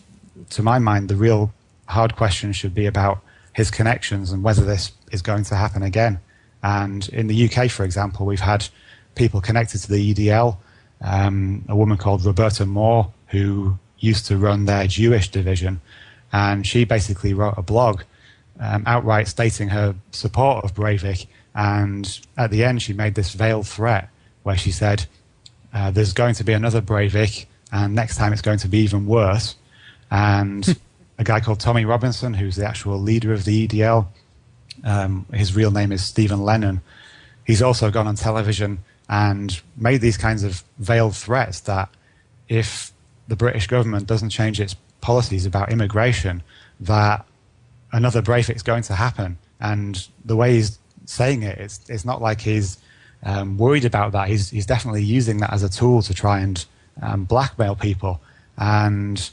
[SPEAKER 3] to my mind, the real hard question should be about his connections and whether this is going to happen again. And in the UK, for example, we've had people connected to the EDL, a woman called Roberta Moore, who used to run their Jewish division, and she basically wrote a blog outright stating her support of Breivik, and at the end she made this veiled threat where she said, there's going to be another Breivik, and next time it's going to be even worse. And a guy called Tommy Robinson, who's the actual leader of the EDL, his real name is Stephen Lennon, he's also gone on television and made these kinds of veiled threats that if the British government doesn't change its policies about immigration, that another Breivik's going to happen. And the way he's saying it, it's not like he's worried about that. He's definitely using that as a tool to try and blackmail people. And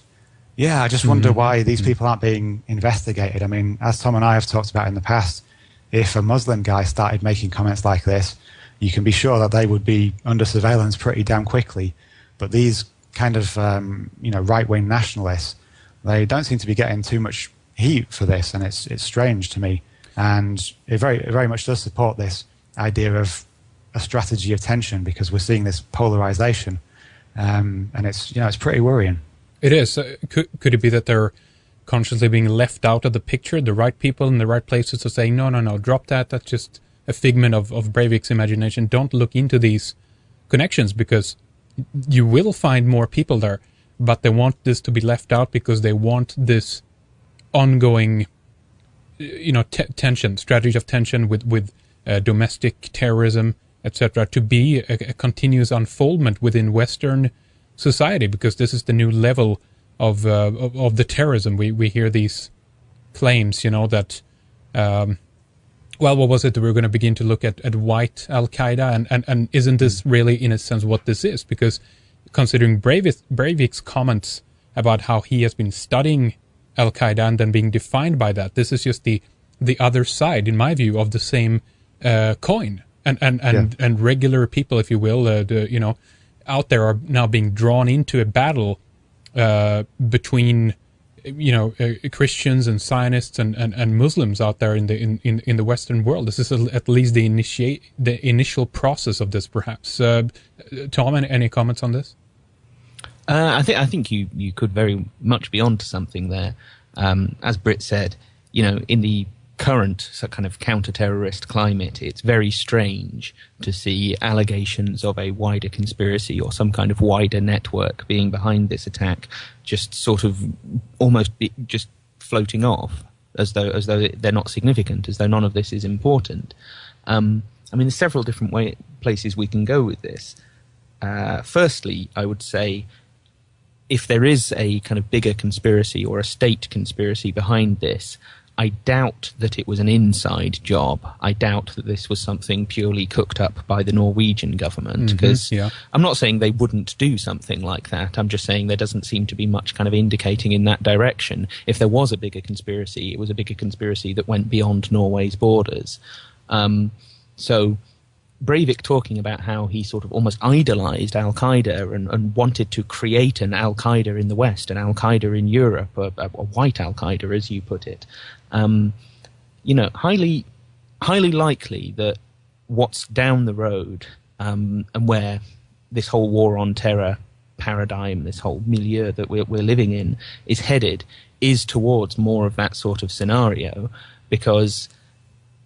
[SPEAKER 3] yeah, I just wonder why these people aren't being investigated. I mean, as Tom and I have talked about in the past, if a Muslim guy started making comments like this, you can be sure that they would be under surveillance pretty damn quickly. But these kind of right-wing nationalists, they don't seem to be getting too much heat for this, and it's strange to me. And it very much does support this idea of a strategy of tension, because we're seeing this polarization, and it's pretty worrying.
[SPEAKER 2] It is. Could it be that they're consciously being left out of the picture, the right people in the right places are saying, no, drop that, that's just a figment of Breivik's imagination, don't look into these connections, because you will find more people there, but they want this to be left out because they want this ongoing tension, strategy of tension with domestic terrorism, etc., to be a continuous unfoldment within Western society, because this is the new level of the terrorism. We hear these claims, that what was it that we're going to begin to look at white Al-Qaeda, and isn't this really in a sense what this is? Because considering Breivik's comments about how he has been studying Al-Qaeda and then being defined by that, this is just the other side, in my view, of the same coin. And regular people, if you will, out there are now being drawn into a battle between Christians and Zionists and Muslims out there in the Western world. This is at least the initial process of this, perhaps. Tom, any comments on this?
[SPEAKER 4] I think you could very much be onto something there. As Brit said, in the current kind of counter-terrorist climate, it's very strange to see allegations of a wider conspiracy or some kind of wider network being behind this attack just sort of almost just floating off as though they're not significant, as though none of this is important. There's several different places we can go with this. Firstly, I would say, if there is a kind of bigger conspiracy or a state conspiracy behind this, I doubt that it was an inside job. I doubt that this was something purely cooked up by the Norwegian government, because I'm not saying they wouldn't do something like that. I'm just saying there doesn't seem to be much kind of indicating in that direction. If there was a bigger conspiracy, it was a bigger conspiracy that went beyond Norway's borders. So Breivik talking about how he sort of almost idolized Al-Qaeda and wanted to create an Al-Qaeda in the West, an Al-Qaeda in Europe, a white Al-Qaeda, as you put it. Highly likely that what's down the road, and where this whole war on terror paradigm, this whole milieu that we're living in is headed, is towards more of that sort of scenario, because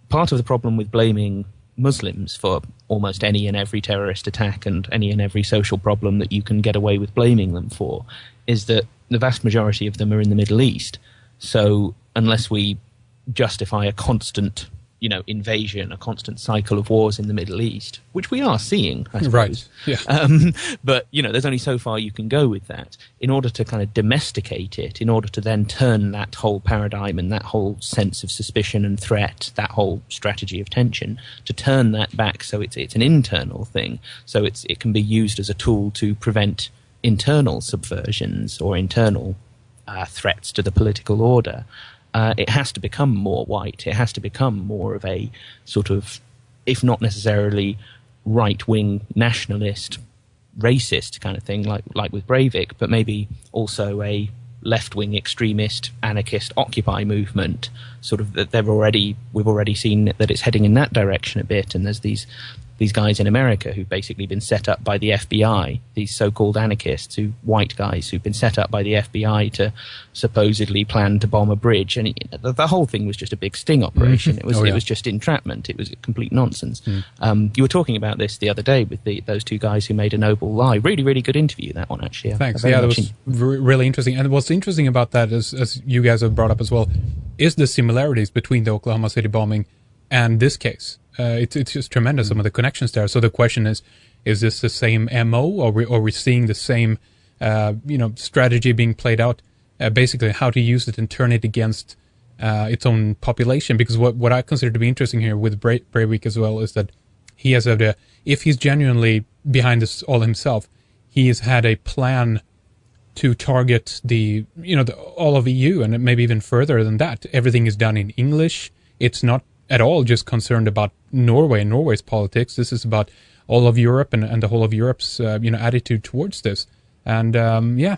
[SPEAKER 4] part of the problem with blaming Muslims for almost any and every terrorist attack and any and every social problem that you can get away with blaming them for is that the vast majority of them are in the Middle East. So unless we justify a constant invasion, a constant cycle of wars in the Middle East, which we are seeing, I suppose.
[SPEAKER 2] Right. Yeah.
[SPEAKER 4] But, there's only so far you can go with that. In order to kind of domesticate it, in order to then turn that whole paradigm and that whole sense of suspicion and threat, that whole strategy of tension, to turn that back so it's an internal thing, so it can be used as a tool to prevent internal subversions or internal threats to the political order. It has to become more white. It has to become more of a sort of, if not necessarily right-wing nationalist, racist kind of thing, like with Breivik, but maybe also a left-wing extremist, anarchist Occupy movement. Sort of that we've already seen that it's heading in that direction a bit, and there's these guys in America who've basically been set up by the FBI, these so-called anarchists, white guys who've been set up by the FBI to supposedly plan to bomb a bridge. And the whole thing was just a big sting operation. It was just entrapment. It was complete nonsense. You were talking about this the other day with those two guys who made a noble lie. Really, really good interview, that one, actually.
[SPEAKER 2] Thanks. Yeah, that was really interesting. And what's interesting about that is, as you guys have brought up as well, is the similarities between the Oklahoma City bombing and this case. It's just tremendous, some of the connections there. So the question is this the same MO? Are we seeing the same, strategy being played out? Basically, how to use it and turn it against its own population? Because what I consider to be interesting here with Breivik as well is that he has if he's genuinely behind this all himself, he has had a plan to target all of EU and maybe even further than that. Everything is done in English. It's not at all just concerned about Norway and Norway's politics. This is about all of Europe and the whole of Europe's attitude towards this. And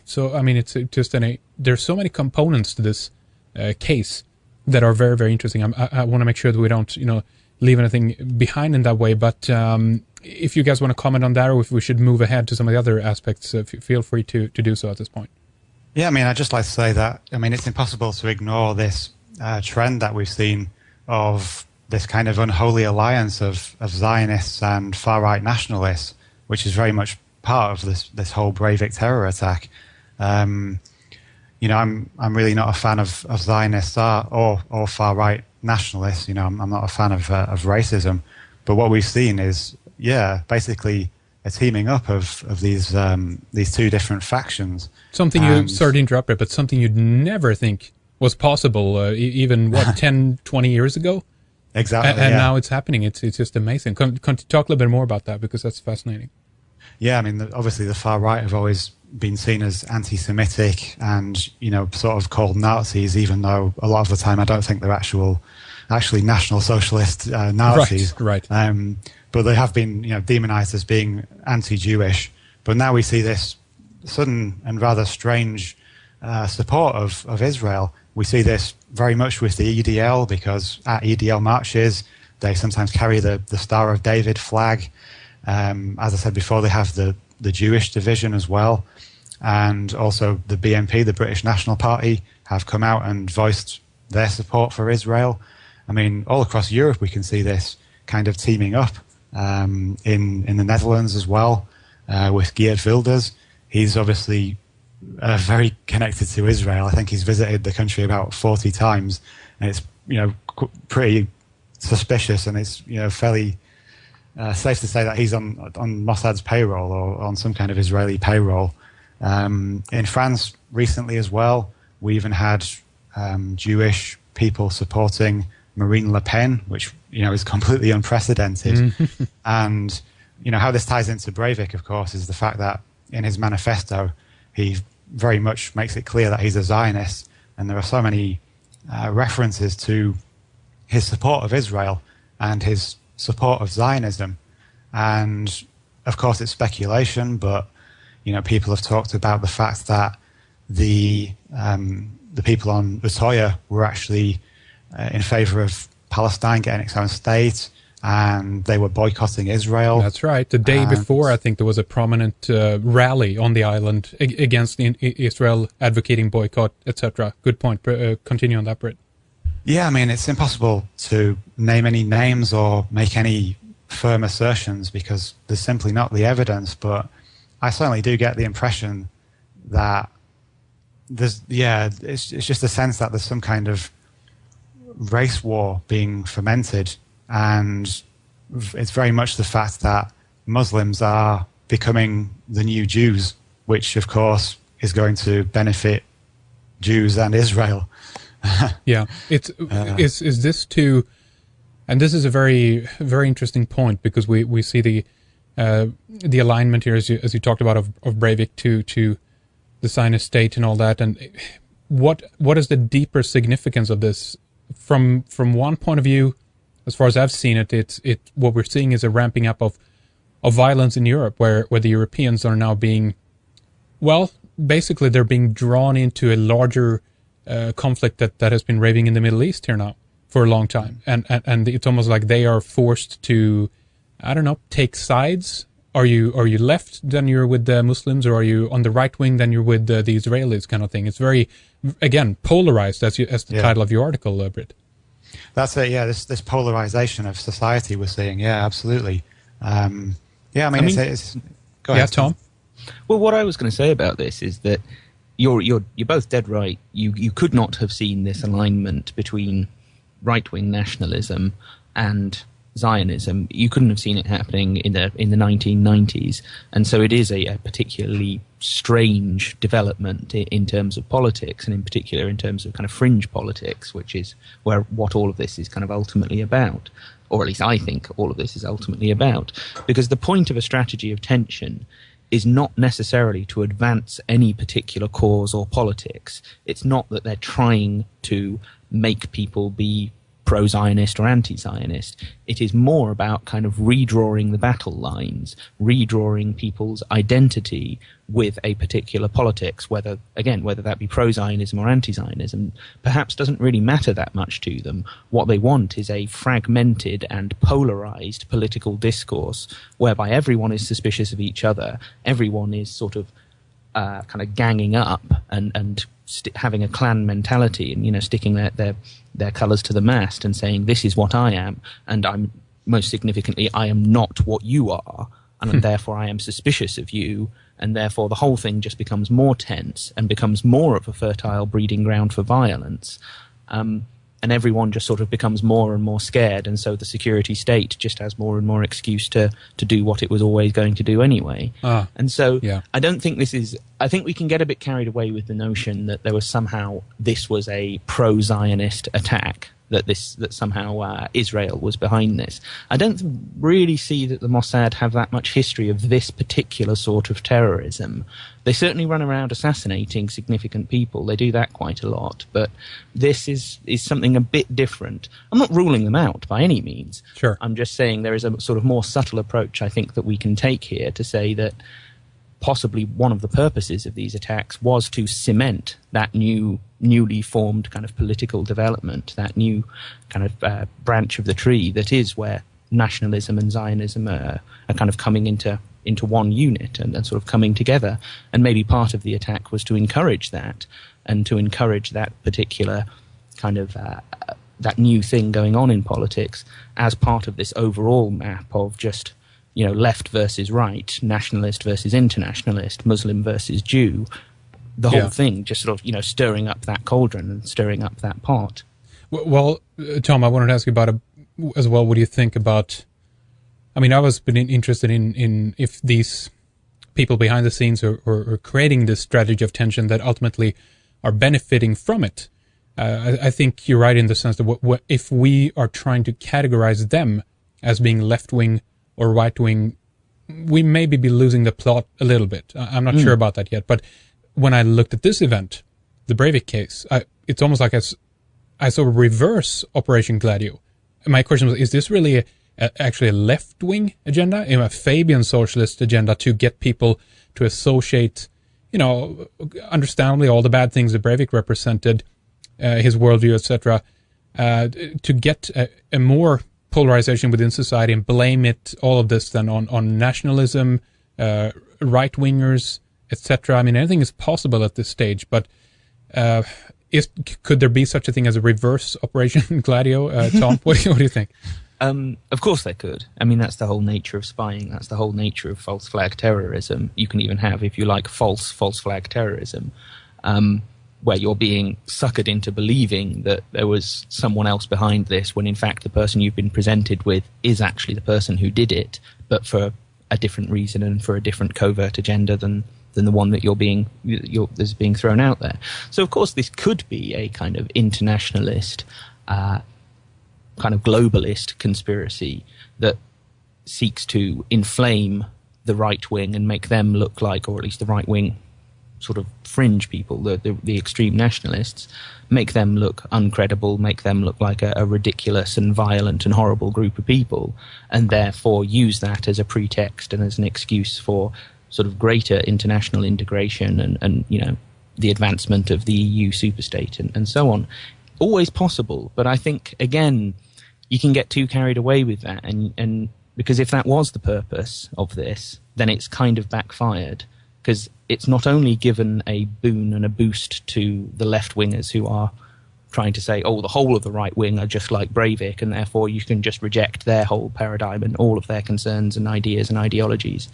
[SPEAKER 2] so I mean, it's just there's so many components to this case that are very, very interesting. I want to make sure that we don't leave anything behind in that way. But if you guys want to comment on that, or if we should move ahead to some of the other aspects, feel free to do so at this point.
[SPEAKER 3] Yeah, I mean, I'd just like to say that it's impossible to ignore this trend that we've seen of this kind of unholy alliance of Zionists and far-right nationalists, which is very much part of this whole Breivik terror attack. I'm really not a fan of Zionists or far-right nationalists. I'm not a fan of racism. But what we've seen is, basically a teaming up of these two different factions.
[SPEAKER 2] Sorry to interrupt it, but something you'd never think was possible even 10, 20 years ago.
[SPEAKER 3] Exactly.
[SPEAKER 2] And now it's happening. It's just amazing. Talk a little bit more about that, because that's fascinating.
[SPEAKER 3] Yeah, obviously the far right have always been seen as anti-Semitic and sort of called Nazis, even though a lot of the time I don't think they're actually National Socialist Nazis.
[SPEAKER 2] Right.
[SPEAKER 3] But they have been demonized as being anti-Jewish. But now we see this sudden and rather strange support of Israel. We see this very much with the EDL, because at EDL marches they sometimes carry the Star of David flag. As I said before, they have the Jewish division as well, and also the BNP, the British National Party, have come out and voiced their support for Israel. All across Europe we can see this kind of teaming up. In the Netherlands as well, with Geert Wilders. He's obviously very connected to Israel. I think he's visited the country about 40 times, and it's pretty suspicious, and it's fairly safe to say that he's on Mossad's payroll or on some kind of Israeli payroll. In France recently as well, we even had Jewish people supporting Marine Le Pen, which is completely unprecedented. And how this ties into Breivik, of course, is the fact that in his manifesto he very much makes it clear that he's a Zionist, and there are so many references to his support of Israel and his support of Zionism. And of course it's speculation, but people have talked about the fact that the people on Utoya were actually in favor of Palestine getting its own state, and they were boycotting Israel.
[SPEAKER 2] That's right. The day before, I think there was a prominent rally on the island against Israel, advocating boycott, etc. Good point. Continue on that, Brit.
[SPEAKER 3] Yeah, it's impossible to name any names or make any firm assertions because there's simply not the evidence, but I certainly do get the impression that it's just a sense that there's some kind of race war being fomented, and it's very much the fact that Muslims are becoming the new Jews, which of course is going to benefit Jews and Israel.
[SPEAKER 2] Yeah, is this to, and this is a very, very interesting point, because we see the alignment here, as you talked about, of Breivik to the Zionist state and all that, and what is the deeper significance of this from one point of view? As far as I've seen it, what we're seeing is a ramping up of violence in Europe, where the Europeans are now being, well, basically they're being drawn into a larger conflict that has been raving in the Middle East here now for a long time, and it's almost like they are forced to, I don't know, take sides. Are you left, then you're with the Muslims, or are you on the right wing, then you're with the Israelis, kind of thing? It's very, again, polarized, as the title of your article, Brit.
[SPEAKER 3] That's it. Yeah, this polarization of society we're seeing. Yeah, absolutely. Yeah, I mean it's go ahead,
[SPEAKER 2] Tom.
[SPEAKER 4] Well, what I was going to say about this is that you're both dead right. You could not have seen this alignment between right-wing nationalism and Zionism. You couldn't have seen it happening in the 1990s, and so it is a particularly strange development in terms of politics, and in particular in terms of kind of fringe politics, which is what all of this is kind of ultimately about, or at least I think all of this is ultimately about, because the point of a strategy of tension is not necessarily to advance any particular cause or politics. It's not that they're trying to make people be pro-Zionist or anti-Zionist. It is more about kind of redrawing the battle lines, redrawing people's identity with a particular politics, whether that be pro-Zionism or anti-Zionism, perhaps doesn't really matter that much to them. What they want is a fragmented and polarized political discourse whereby everyone is suspicious of each other, everyone is sort of kind of ganging up and having a clan mentality, and sticking their colours to the mast and saying, this is what I am, and I'm, most significantly, I am not what you are, and therefore I am suspicious of you, and therefore the whole thing just becomes more tense and becomes more of a fertile breeding ground for violence. And everyone just sort of becomes more and more scared, and so the security state just has more and more excuse to do what it was always going to do anyway. And so I don't think I think we can get a bit carried away with the notion that there was somehow, this was a pro-Zionist attack, that somehow Israel was behind this. I don't really see that the Mossad have that much history of this particular sort of terrorism. They certainly run around assassinating significant people. They do that quite a lot. But this is something a bit different. I'm not ruling them out by any means.
[SPEAKER 2] Sure.
[SPEAKER 4] I'm just saying there is a sort of more subtle approach, I think, that we can take here to say that possibly one of the purposes of these attacks was to cement that newly formed kind of political development, that new kind of branch of the tree that is where nationalism and Zionism are kind of coming into one unit and sort of coming together. And maybe part of the attack was to encourage that, and to encourage that particular kind of that new thing going on in politics as part of this overall map of just, left versus right, nationalist versus internationalist, Muslim versus Jew, the whole thing just sort of, stirring up that cauldron and stirring up that pot.
[SPEAKER 2] Well, Tom, I wanted to ask you about as well, what do you think about, I mean, I was been interested in if these people behind the scenes are creating this strategy of tension that ultimately are benefiting from it. I think you're right in the sense that if we are trying to categorize them as being left-wing or right-wing, we maybe be losing the plot a little bit. I'm not sure about that yet. But when I looked at this event, the Breivik case, it's almost like I saw a reverse Operation Gladio. My question was, is this really actually a left-wing agenda, a Fabian socialist agenda to get people to associate, understandably all the bad things that Breivik represented, his worldview, etc., to get a more polarization within society and blame all of this then on nationalism, right-wingers, etc. I mean, anything is possible at this stage, but could there be such a thing as a reverse Operation Gladio? Tom, what do you think?
[SPEAKER 4] Of course there could. I mean, that's the whole nature of spying. That's the whole nature of false flag terrorism. You can even have, if you like, false flag terrorism. where you're being suckered into believing that there was someone else behind this, when in fact the person you've been presented with is actually the person who did it, but for a different reason and for a different covert agenda than the one that that's being thrown out there. So of course this could be a kind of internationalist, kind of globalist conspiracy that seeks to inflame the right wing and make them look like, or at least the right wing sort of fringe people, the extreme nationalists, make them look uncredible, make them look like a ridiculous and violent and horrible group of people, and therefore use that as a pretext and as an excuse for sort of greater international integration and the advancement of the EU superstate and so on. Always possible, but I think, again, you can get too carried away with that, and because if that was the purpose of this, then it's kind of backfired, because it's not only given a boon and a boost to the left-wingers who are trying to say, oh, the whole of the right wing are just like Breivik, and therefore you can just reject their whole paradigm and all of their concerns and ideas and ideologies.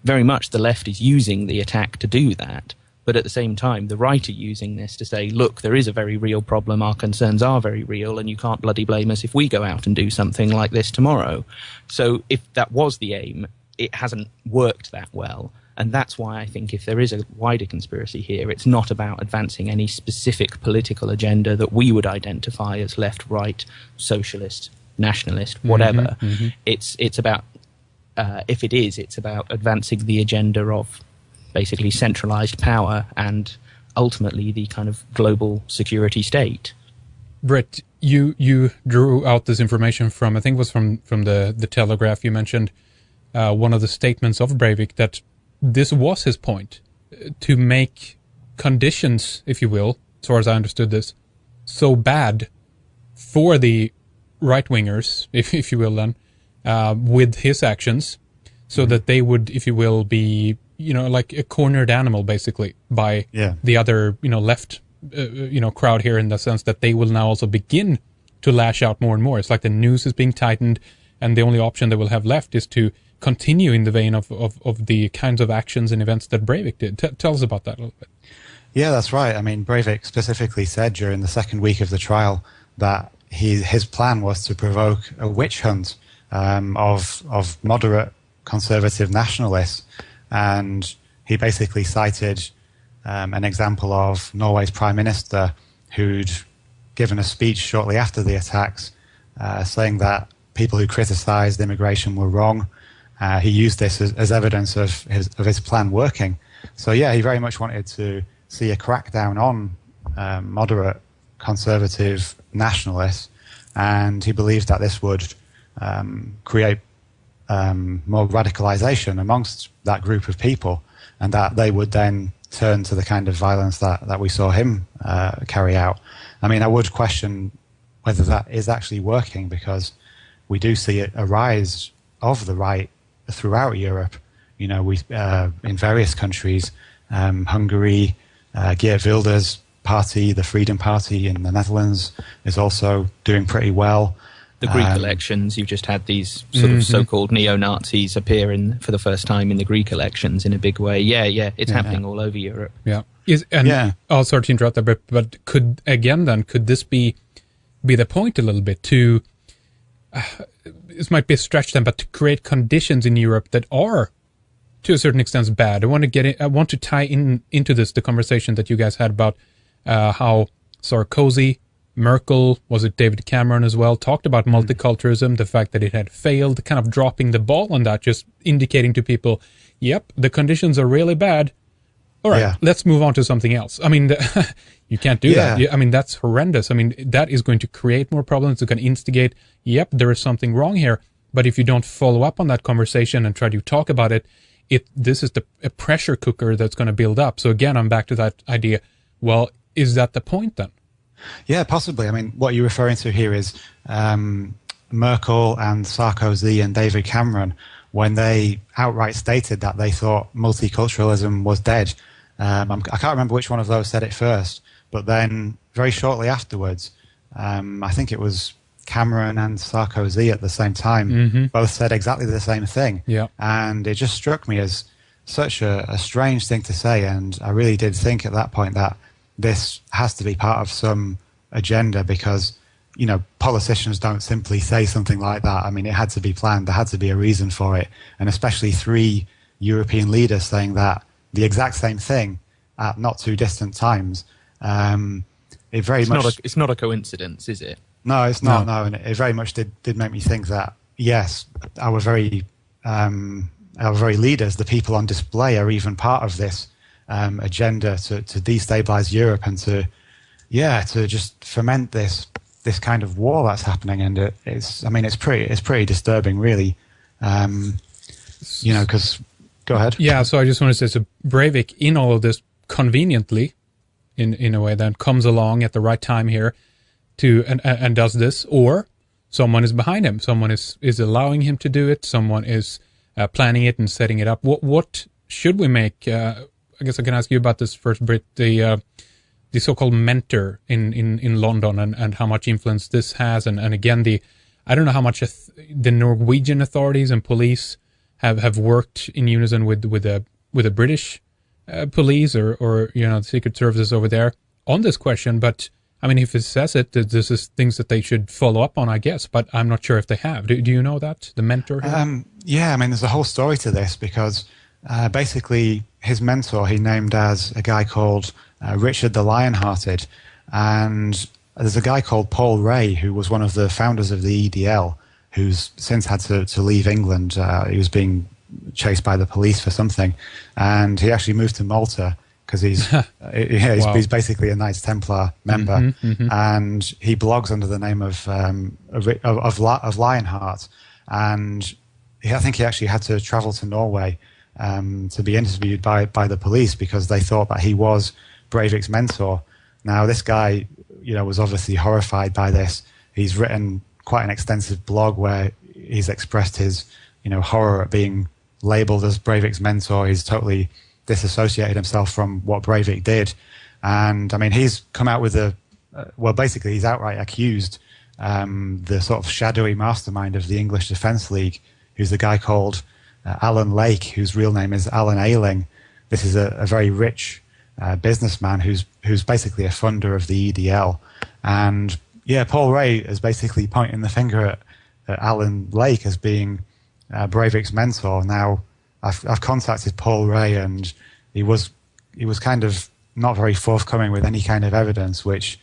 [SPEAKER 4] Very much the left is using the attack to do that, but at the same time, the right are using this to say, look, there is a very real problem, our concerns are very real, and you can't bloody blame us if we go out and do something like this tomorrow. So if that was the aim, it hasn't worked that well. And that's why I think if there is a wider conspiracy here, it's not about advancing any specific political agenda that we would identify as left, right, socialist, nationalist, whatever. It's about, if it is, it's about advancing the agenda of basically centralized power and ultimately the kind of global security state.
[SPEAKER 2] Brit, you drew out this information from, I think it was from the Telegraph. You mentioned one of the statements of Breivik that this was his point, to make conditions, if you will, as far as I understood this, so bad for the right-wingers, if you will then, with his actions, so that they would, if you will, be, like a cornered animal, basically, by the other, left, crowd here, in the sense that they will now also begin to lash out more and more. It's like the noose is being tightened, and the only option they will have left is to continue in the vein of the kinds of actions and events that Breivik did. Tell us about that a little bit. Yeah,
[SPEAKER 3] that's right. I mean, Breivik specifically said during the second week of the trial that his plan was to provoke a witch hunt of moderate conservative nationalists. And he basically cited an example of Norway's prime minister who'd given a speech shortly after the attacks saying that people who criticized immigration were wrong. He used this as evidence of his plan working. So yeah, he very much wanted to see a crackdown on moderate conservative nationalists, and he believed that this would create more radicalization amongst that group of people, and that they would then turn to the kind of violence that we saw him carry out. I mean, I would question whether that is actually working, because we do see a rise of the right throughout Europe. We in various countries, Hungary, Geert Wilders' party, the Freedom Party in the Netherlands, is also doing pretty well.
[SPEAKER 4] The Greek elections, you've just had these sort of so-called neo-Nazis appear for the first time in the Greek elections in a big way. It's happening all over Europe.
[SPEAKER 2] Oh, sorry to interrupt there, but could this be the point a little bit to... this might be a stretch then, but to create conditions in Europe that are, to a certain extent, bad. I want to tie into this the conversation that you guys had about how Sarkozy, Merkel, was it David Cameron as well, talked about multiculturalism, the fact that it had failed, kind of dropping the ball on that, just indicating to people, yep, the conditions are really bad. All right, let's move on to something else. I mean, you can't do that. I mean, that's horrendous. I mean, that is going to create more problems. It's going to instigate, yep, there is something wrong here. But if you don't follow up on that conversation and try to talk about it, this is a pressure cooker that's going to build up. So again, I'm back to that idea. Well, is that the point then?
[SPEAKER 3] Yeah, possibly. I mean, what you're referring to here is Merkel and Sarkozy and David Cameron, when they outright stated that they thought multiculturalism was dead. I can't remember which one of those said it first, but then very shortly afterwards, I think it was Cameron and Sarkozy at the same time, both said exactly the same thing.
[SPEAKER 2] Yeah.
[SPEAKER 3] And it just struck me as such a strange thing to say, and I really did think at that point that this has to be part of some agenda because, politicians don't simply say something like that. I mean, it had to be planned. There had to be a reason for it. And especially 3 European leaders saying that the exact same thing at not too distant times.
[SPEAKER 4] It's not a coincidence, is it?
[SPEAKER 3] No, it's not. No, and it very much did make me think that yes, our very leaders, the people on display, are even part of this agenda to destabilize Europe and to just foment this kind of war that's happening. And it's pretty disturbing, really. Because go ahead.
[SPEAKER 2] Yeah, so I just want to say, so Breivik in all of this conveniently, in a way, then comes along at the right time here and does this, or someone is behind him, someone is allowing him to do it, someone is planning it and setting it up. What should we make? I guess I can ask you about this first, Brit. The so-called mentor in London and how much influence this has, and again I don't know how much the Norwegian authorities and police have worked in unison with the British police or the secret services over there on this question. But I mean, if it says it, this is things that they should follow up on, I guess. But I'm not sure if they have. Do you know that, the mentor here?
[SPEAKER 3] Yeah, I mean, there's a whole story to this because basically his mentor he named as a guy called Richard the Lionhearted, and there's a guy called Paul Ray who was one of the founders of the EDL, who's since had to leave England. He was being chased by the police for something, and he actually moved to Malta because he's basically a Knights Templar member, and he blogs under the name of Lionheart, and I think he actually had to travel to Norway to be interviewed by the police because they thought that he was Breivik's mentor. Now, this guy, was obviously horrified by this. He's written quite an extensive blog where he's expressed his, horror at being labeled as Breivik's mentor. He's totally disassociated himself from what Breivik did. And, I mean, he's come out with basically he's outright accused the sort of shadowy mastermind of the English Defence League, who's a guy called Alan Lake, whose real name is Alan Ayling. This is a very rich businessman who's basically a funder of the EDL. And yeah, Paul Ray is basically pointing the finger at Alan Lake as being Breivik's mentor. Now, I've contacted Paul Ray, and he was kind of not very forthcoming with any kind of evidence, which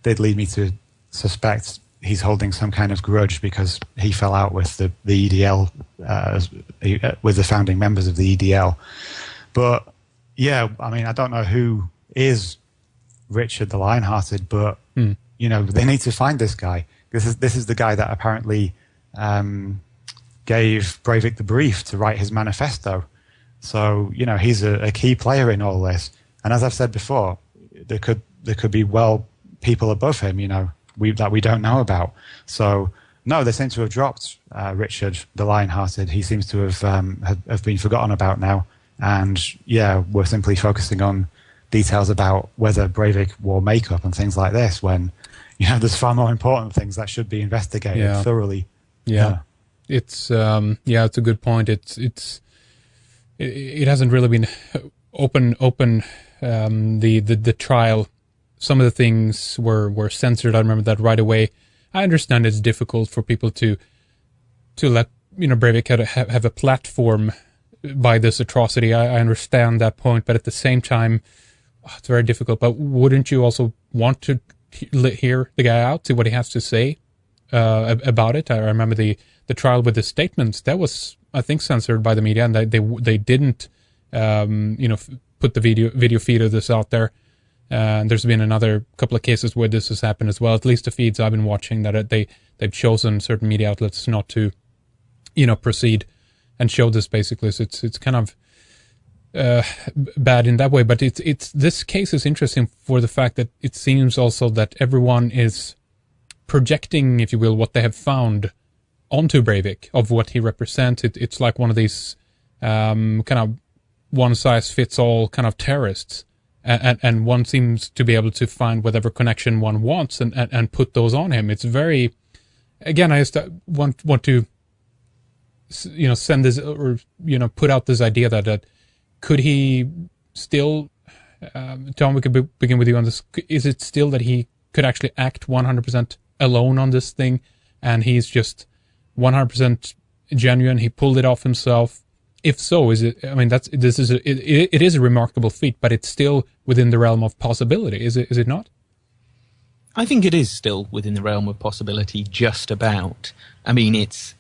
[SPEAKER 3] did lead me to suspect he's holding some kind of grudge because he fell out with the EDL, with the founding members of the EDL. But yeah, I mean, I don't know who is Richard the Lionhearted, but they need to find this guy. This is the guy that apparently gave Breivik the brief to write his manifesto. So he's a key player in all this. And as I've said before, there could be people above him, that we don't know about. So no, they seem to have dropped Richard the Lionhearted. He seems to have been forgotten about now. And yeah, we're simply focusing on details about whether Breivik wore makeup and things like this, when there's far more important things that should be investigated thoroughly.
[SPEAKER 2] Yeah. It's it's a good point. It hasn't really been open. The trial. Some of the things were censored. I remember that right away. I understand it's difficult for people to let Breivik have a platform by this atrocity. I understand that point, but at the same time, it's very difficult. But wouldn't you also want to hear the guy out, see what he has to say about it? I remember the trial with the statements that was, I think, censored by the media, and they didn't put the video feed of this out there. And there's been another couple of cases where this has happened as well. At least the feeds I've been watching, that they've chosen certain media outlets not to proceed and show this, basically. So it's kind of bad in that way. But this case is interesting for the fact that it seems also that everyone is projecting, if you will, what they have found onto Breivik, of what he represents. It's like one of these kind of one-size-fits-all kind of terrorists. And one seems to be able to find whatever connection one wants and put those on him. It's very, again, I just want to, send this, or, put out this idea that could he still Tom, we could begin with you on this. Is it still that he could actually act 100% alone on this thing, and he's just 100% genuine? He pulled it off himself. If so, is it? I mean, it is a remarkable feat, but it's still within the realm of possibility. Is it not?
[SPEAKER 4] I think it is still within the realm of possibility, just about. I mean, it's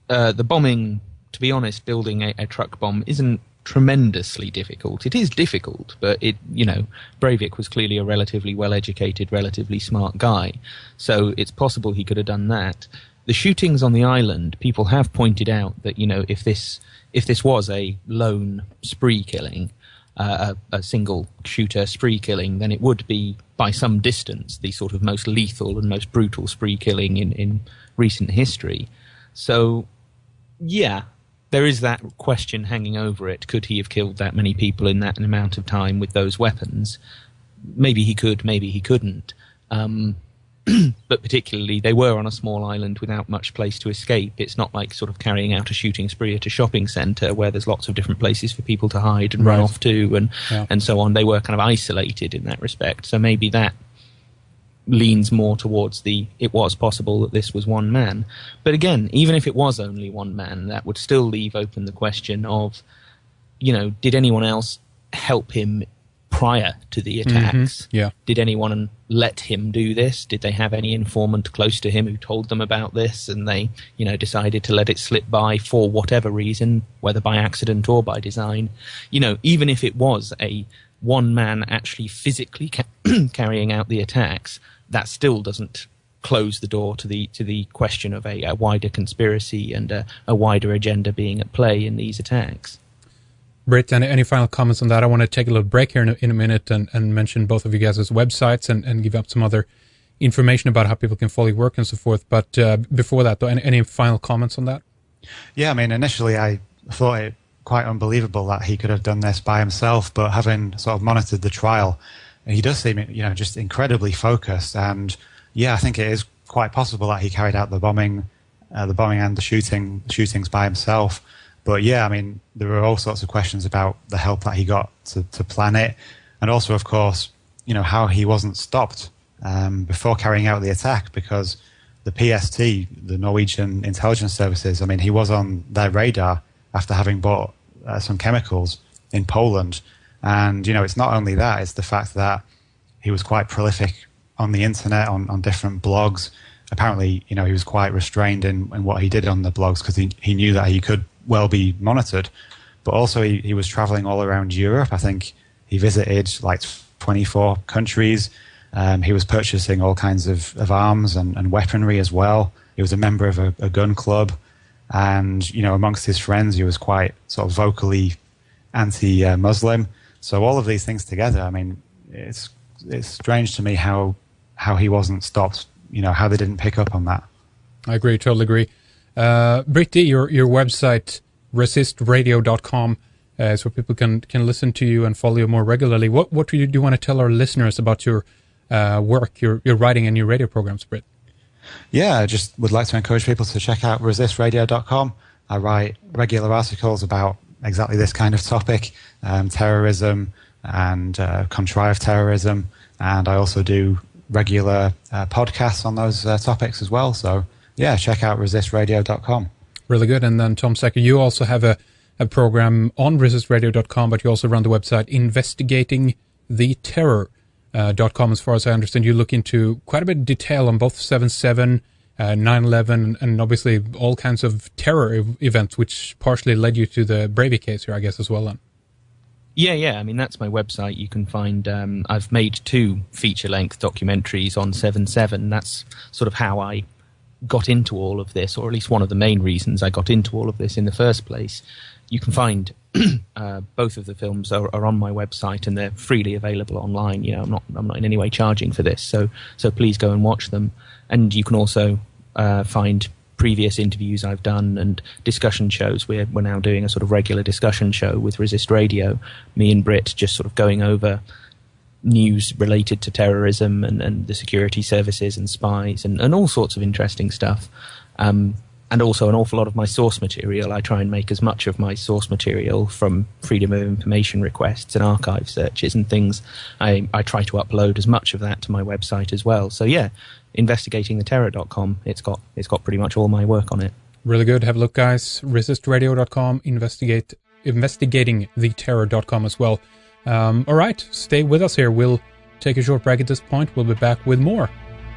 [SPEAKER 4] the bombing. To be honest, building a truck bomb isn't tremendously difficult. It is difficult, but Breivik was clearly a relatively well-educated, relatively smart guy, so it's possible he could have done that. The shootings on the island, people have pointed out that if this was a lone spree killing, a single shooter spree killing, then it would be by some distance the sort of most lethal and most brutal spree killing in recent history. So, yeah. There is that question hanging over it. Could he have killed that many people in that amount of time with those weapons? Maybe he could, maybe he couldn't. But particularly, they were on a small island without much place to escape. It's not like sort of carrying out a shooting spree at a shopping centre where there's lots of different places for people to hide and run off to and so on. They were kind of isolated in that respect. So maybe that leans more towards it was possible that this was one man. But again, even if it was only one man, that would still leave open the question of, did anyone else help him prior to the attacks?
[SPEAKER 2] Mm-hmm. Yeah.
[SPEAKER 4] Did anyone let him do this? Did they have any informant close to him who told them about this and they, decided to let it slip by for whatever reason, whether by accident or by design? Even if it was a one man actually physically carrying out the attacks, that still doesn't close the door to the question of a wider conspiracy and a wider agenda being at play in these attacks.
[SPEAKER 2] Brit, any final comments on that? I want to take a little break here in a minute and mention both of you guys' websites and give up some other information about how people can follow your work and so forth. But before that, though, any final comments on that?
[SPEAKER 3] Yeah, I mean, initially I thought it quite unbelievable that he could have done this by himself, but having sort of monitored the trial, he does seem, just incredibly focused. And yeah, I think it is quite possible that he carried out the bombing and the shootings by himself. But yeah, I mean, there were all sorts of questions about the help that he got to plan it. And also, of course, how he wasn't stopped before carrying out the attack, because the PST, the Norwegian intelligence services, I mean, he was on their radar after having bought some chemicals in Poland. And, it's not only that, it's the fact that he was quite prolific on the internet, on different blogs. Apparently, he was quite restrained in what he did on the blogs because he knew that he could well be monitored. But also he was traveling all around Europe. I think he visited like 24 countries. He was purchasing all kinds of arms and weaponry as well. He was a member of a gun club. And, amongst his friends, he was quite sort of vocally anti-Muslim. So all of these things together, I mean, it's strange to me how he wasn't stopped, how they didn't pick up on that.
[SPEAKER 2] I agree, totally agree. Brit Dee, your website, resistradio.com, is where people can listen to you and follow you more regularly. What do you want to tell our listeners about your work, your writing and your radio programs, Brit?
[SPEAKER 3] Yeah, I just would like to encourage people to check out resistradio.com. I write regular articles about exactly this kind of topic, terrorism and contrived terrorism. And I also do regular podcasts on those topics as well. So, yeah, check out resistradio.com. Really
[SPEAKER 2] good. And then, Tom Secker, you also have a program on resistradio.com, but you also run the website investigatingtheterror.com. As far as I understand, you look into quite a bit of detail on both 7/7, 9/11, and obviously all kinds of terror events, which partially led you to the Breivik case here, I guess, as well then.
[SPEAKER 4] Yeah. I mean, that's my website. You can find, I've made 2 feature-length documentaries on 7/7. That's sort of how I got into all of this, or at least one of the main reasons I got into all of this in the first place. You can find both of the films are on my website, and they're freely available online. I'm not in any way charging for this, so please go and watch them. And you can also find previous interviews I've done and discussion shows. We're now doing a sort of regular discussion show with Resist Radio, me and Brit, just sort of going over news related to terrorism and the security services and spies and all sorts of interesting stuff. and also an awful lot of my source material. I try and make as much of my source material from Freedom of Information requests and archive searches and things. I try to upload as much of that to my website as well. So yeah, investigatingtheterror.com, it's got pretty much all my work on it.
[SPEAKER 2] Really good. Have a look, guys. Resistradio.com, investigatingtheterror.com as well. All right, stay with us here. We'll take a short break at this point. We'll be back with more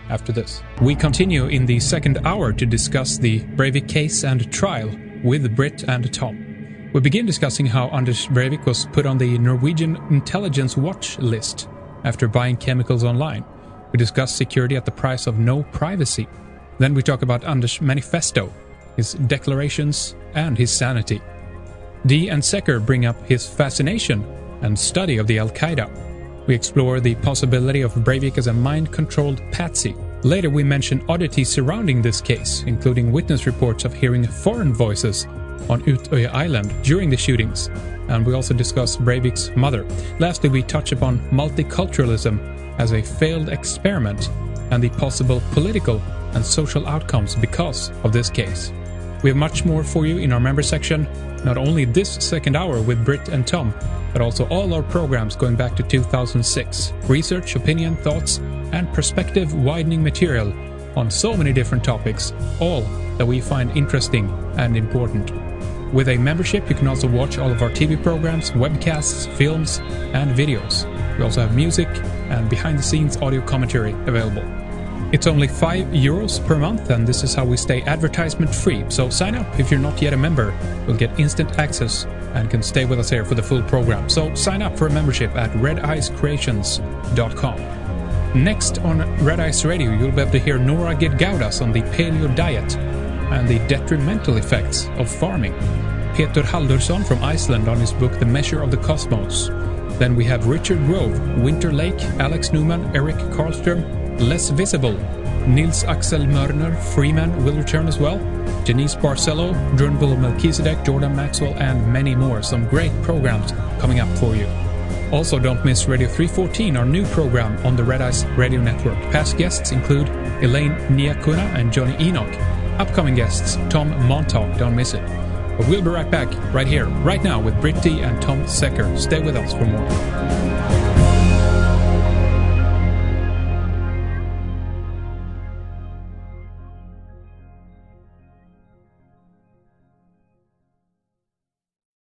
[SPEAKER 2] after this. We continue in the second hour to discuss the Breivik case and trial with Brit and Tom. We begin discussing how Anders Breivik was put on the Norwegian Intelligence Watch list after buying chemicals online. We discuss security at the price of no privacy. Then we talk about Anders' manifesto, his declarations, and his sanity. Dee and Secker bring up his fascination and study of the Al-Qaeda. We explore the possibility of Breivik as a mind-controlled patsy. Later we mention oddities surrounding this case, including witness reports of hearing foreign voices on Utøya Island during the shootings. And we also discuss Breivik's mother. Lastly, we touch upon multiculturalism as a failed experiment and the possible political and social outcomes because of this case. We have much more for you in our member section, not only this second hour with Brit and Tom, but also all our programs going back to 2006. Research, opinion, thoughts, and perspective-widening material on so many different topics, all that we find interesting and important. With a membership, you can also watch all of our TV programs, webcasts, films, and videos. We also have music and behind-the-scenes audio commentary available. It's only €5 per month, and this is how we stay advertisement-free. So sign up if you're not yet a member. You'll get instant access and can stay with us here for the full program. So sign up for a membership at redicecreations.com. Next on Red Ice Radio, you'll be able to hear Nora Gedgaudas on the paleo diet and the detrimental effects of farming. Peter Haldursson from Iceland on his book The Measure of the Cosmos. Then we have Richard Grove, Winter Lake, Alex Newman, Eric Karlström, Less Visible, Nils Axel Mörner, Freeman will return as well, Janice Barcelo, Drunville Melchizedek, Jordan Maxwell, and many more. Some great programs coming up for you. Also, don't miss Radio 314, our new program on the Red Ice Radio Network. Past guests include Elaine Niakuna and Johnny Enoch. Upcoming guests, Tom Montauk, don't miss it. But we'll be right back, right here, right now, with Brit Dee and Tom Secker. Stay with us for more.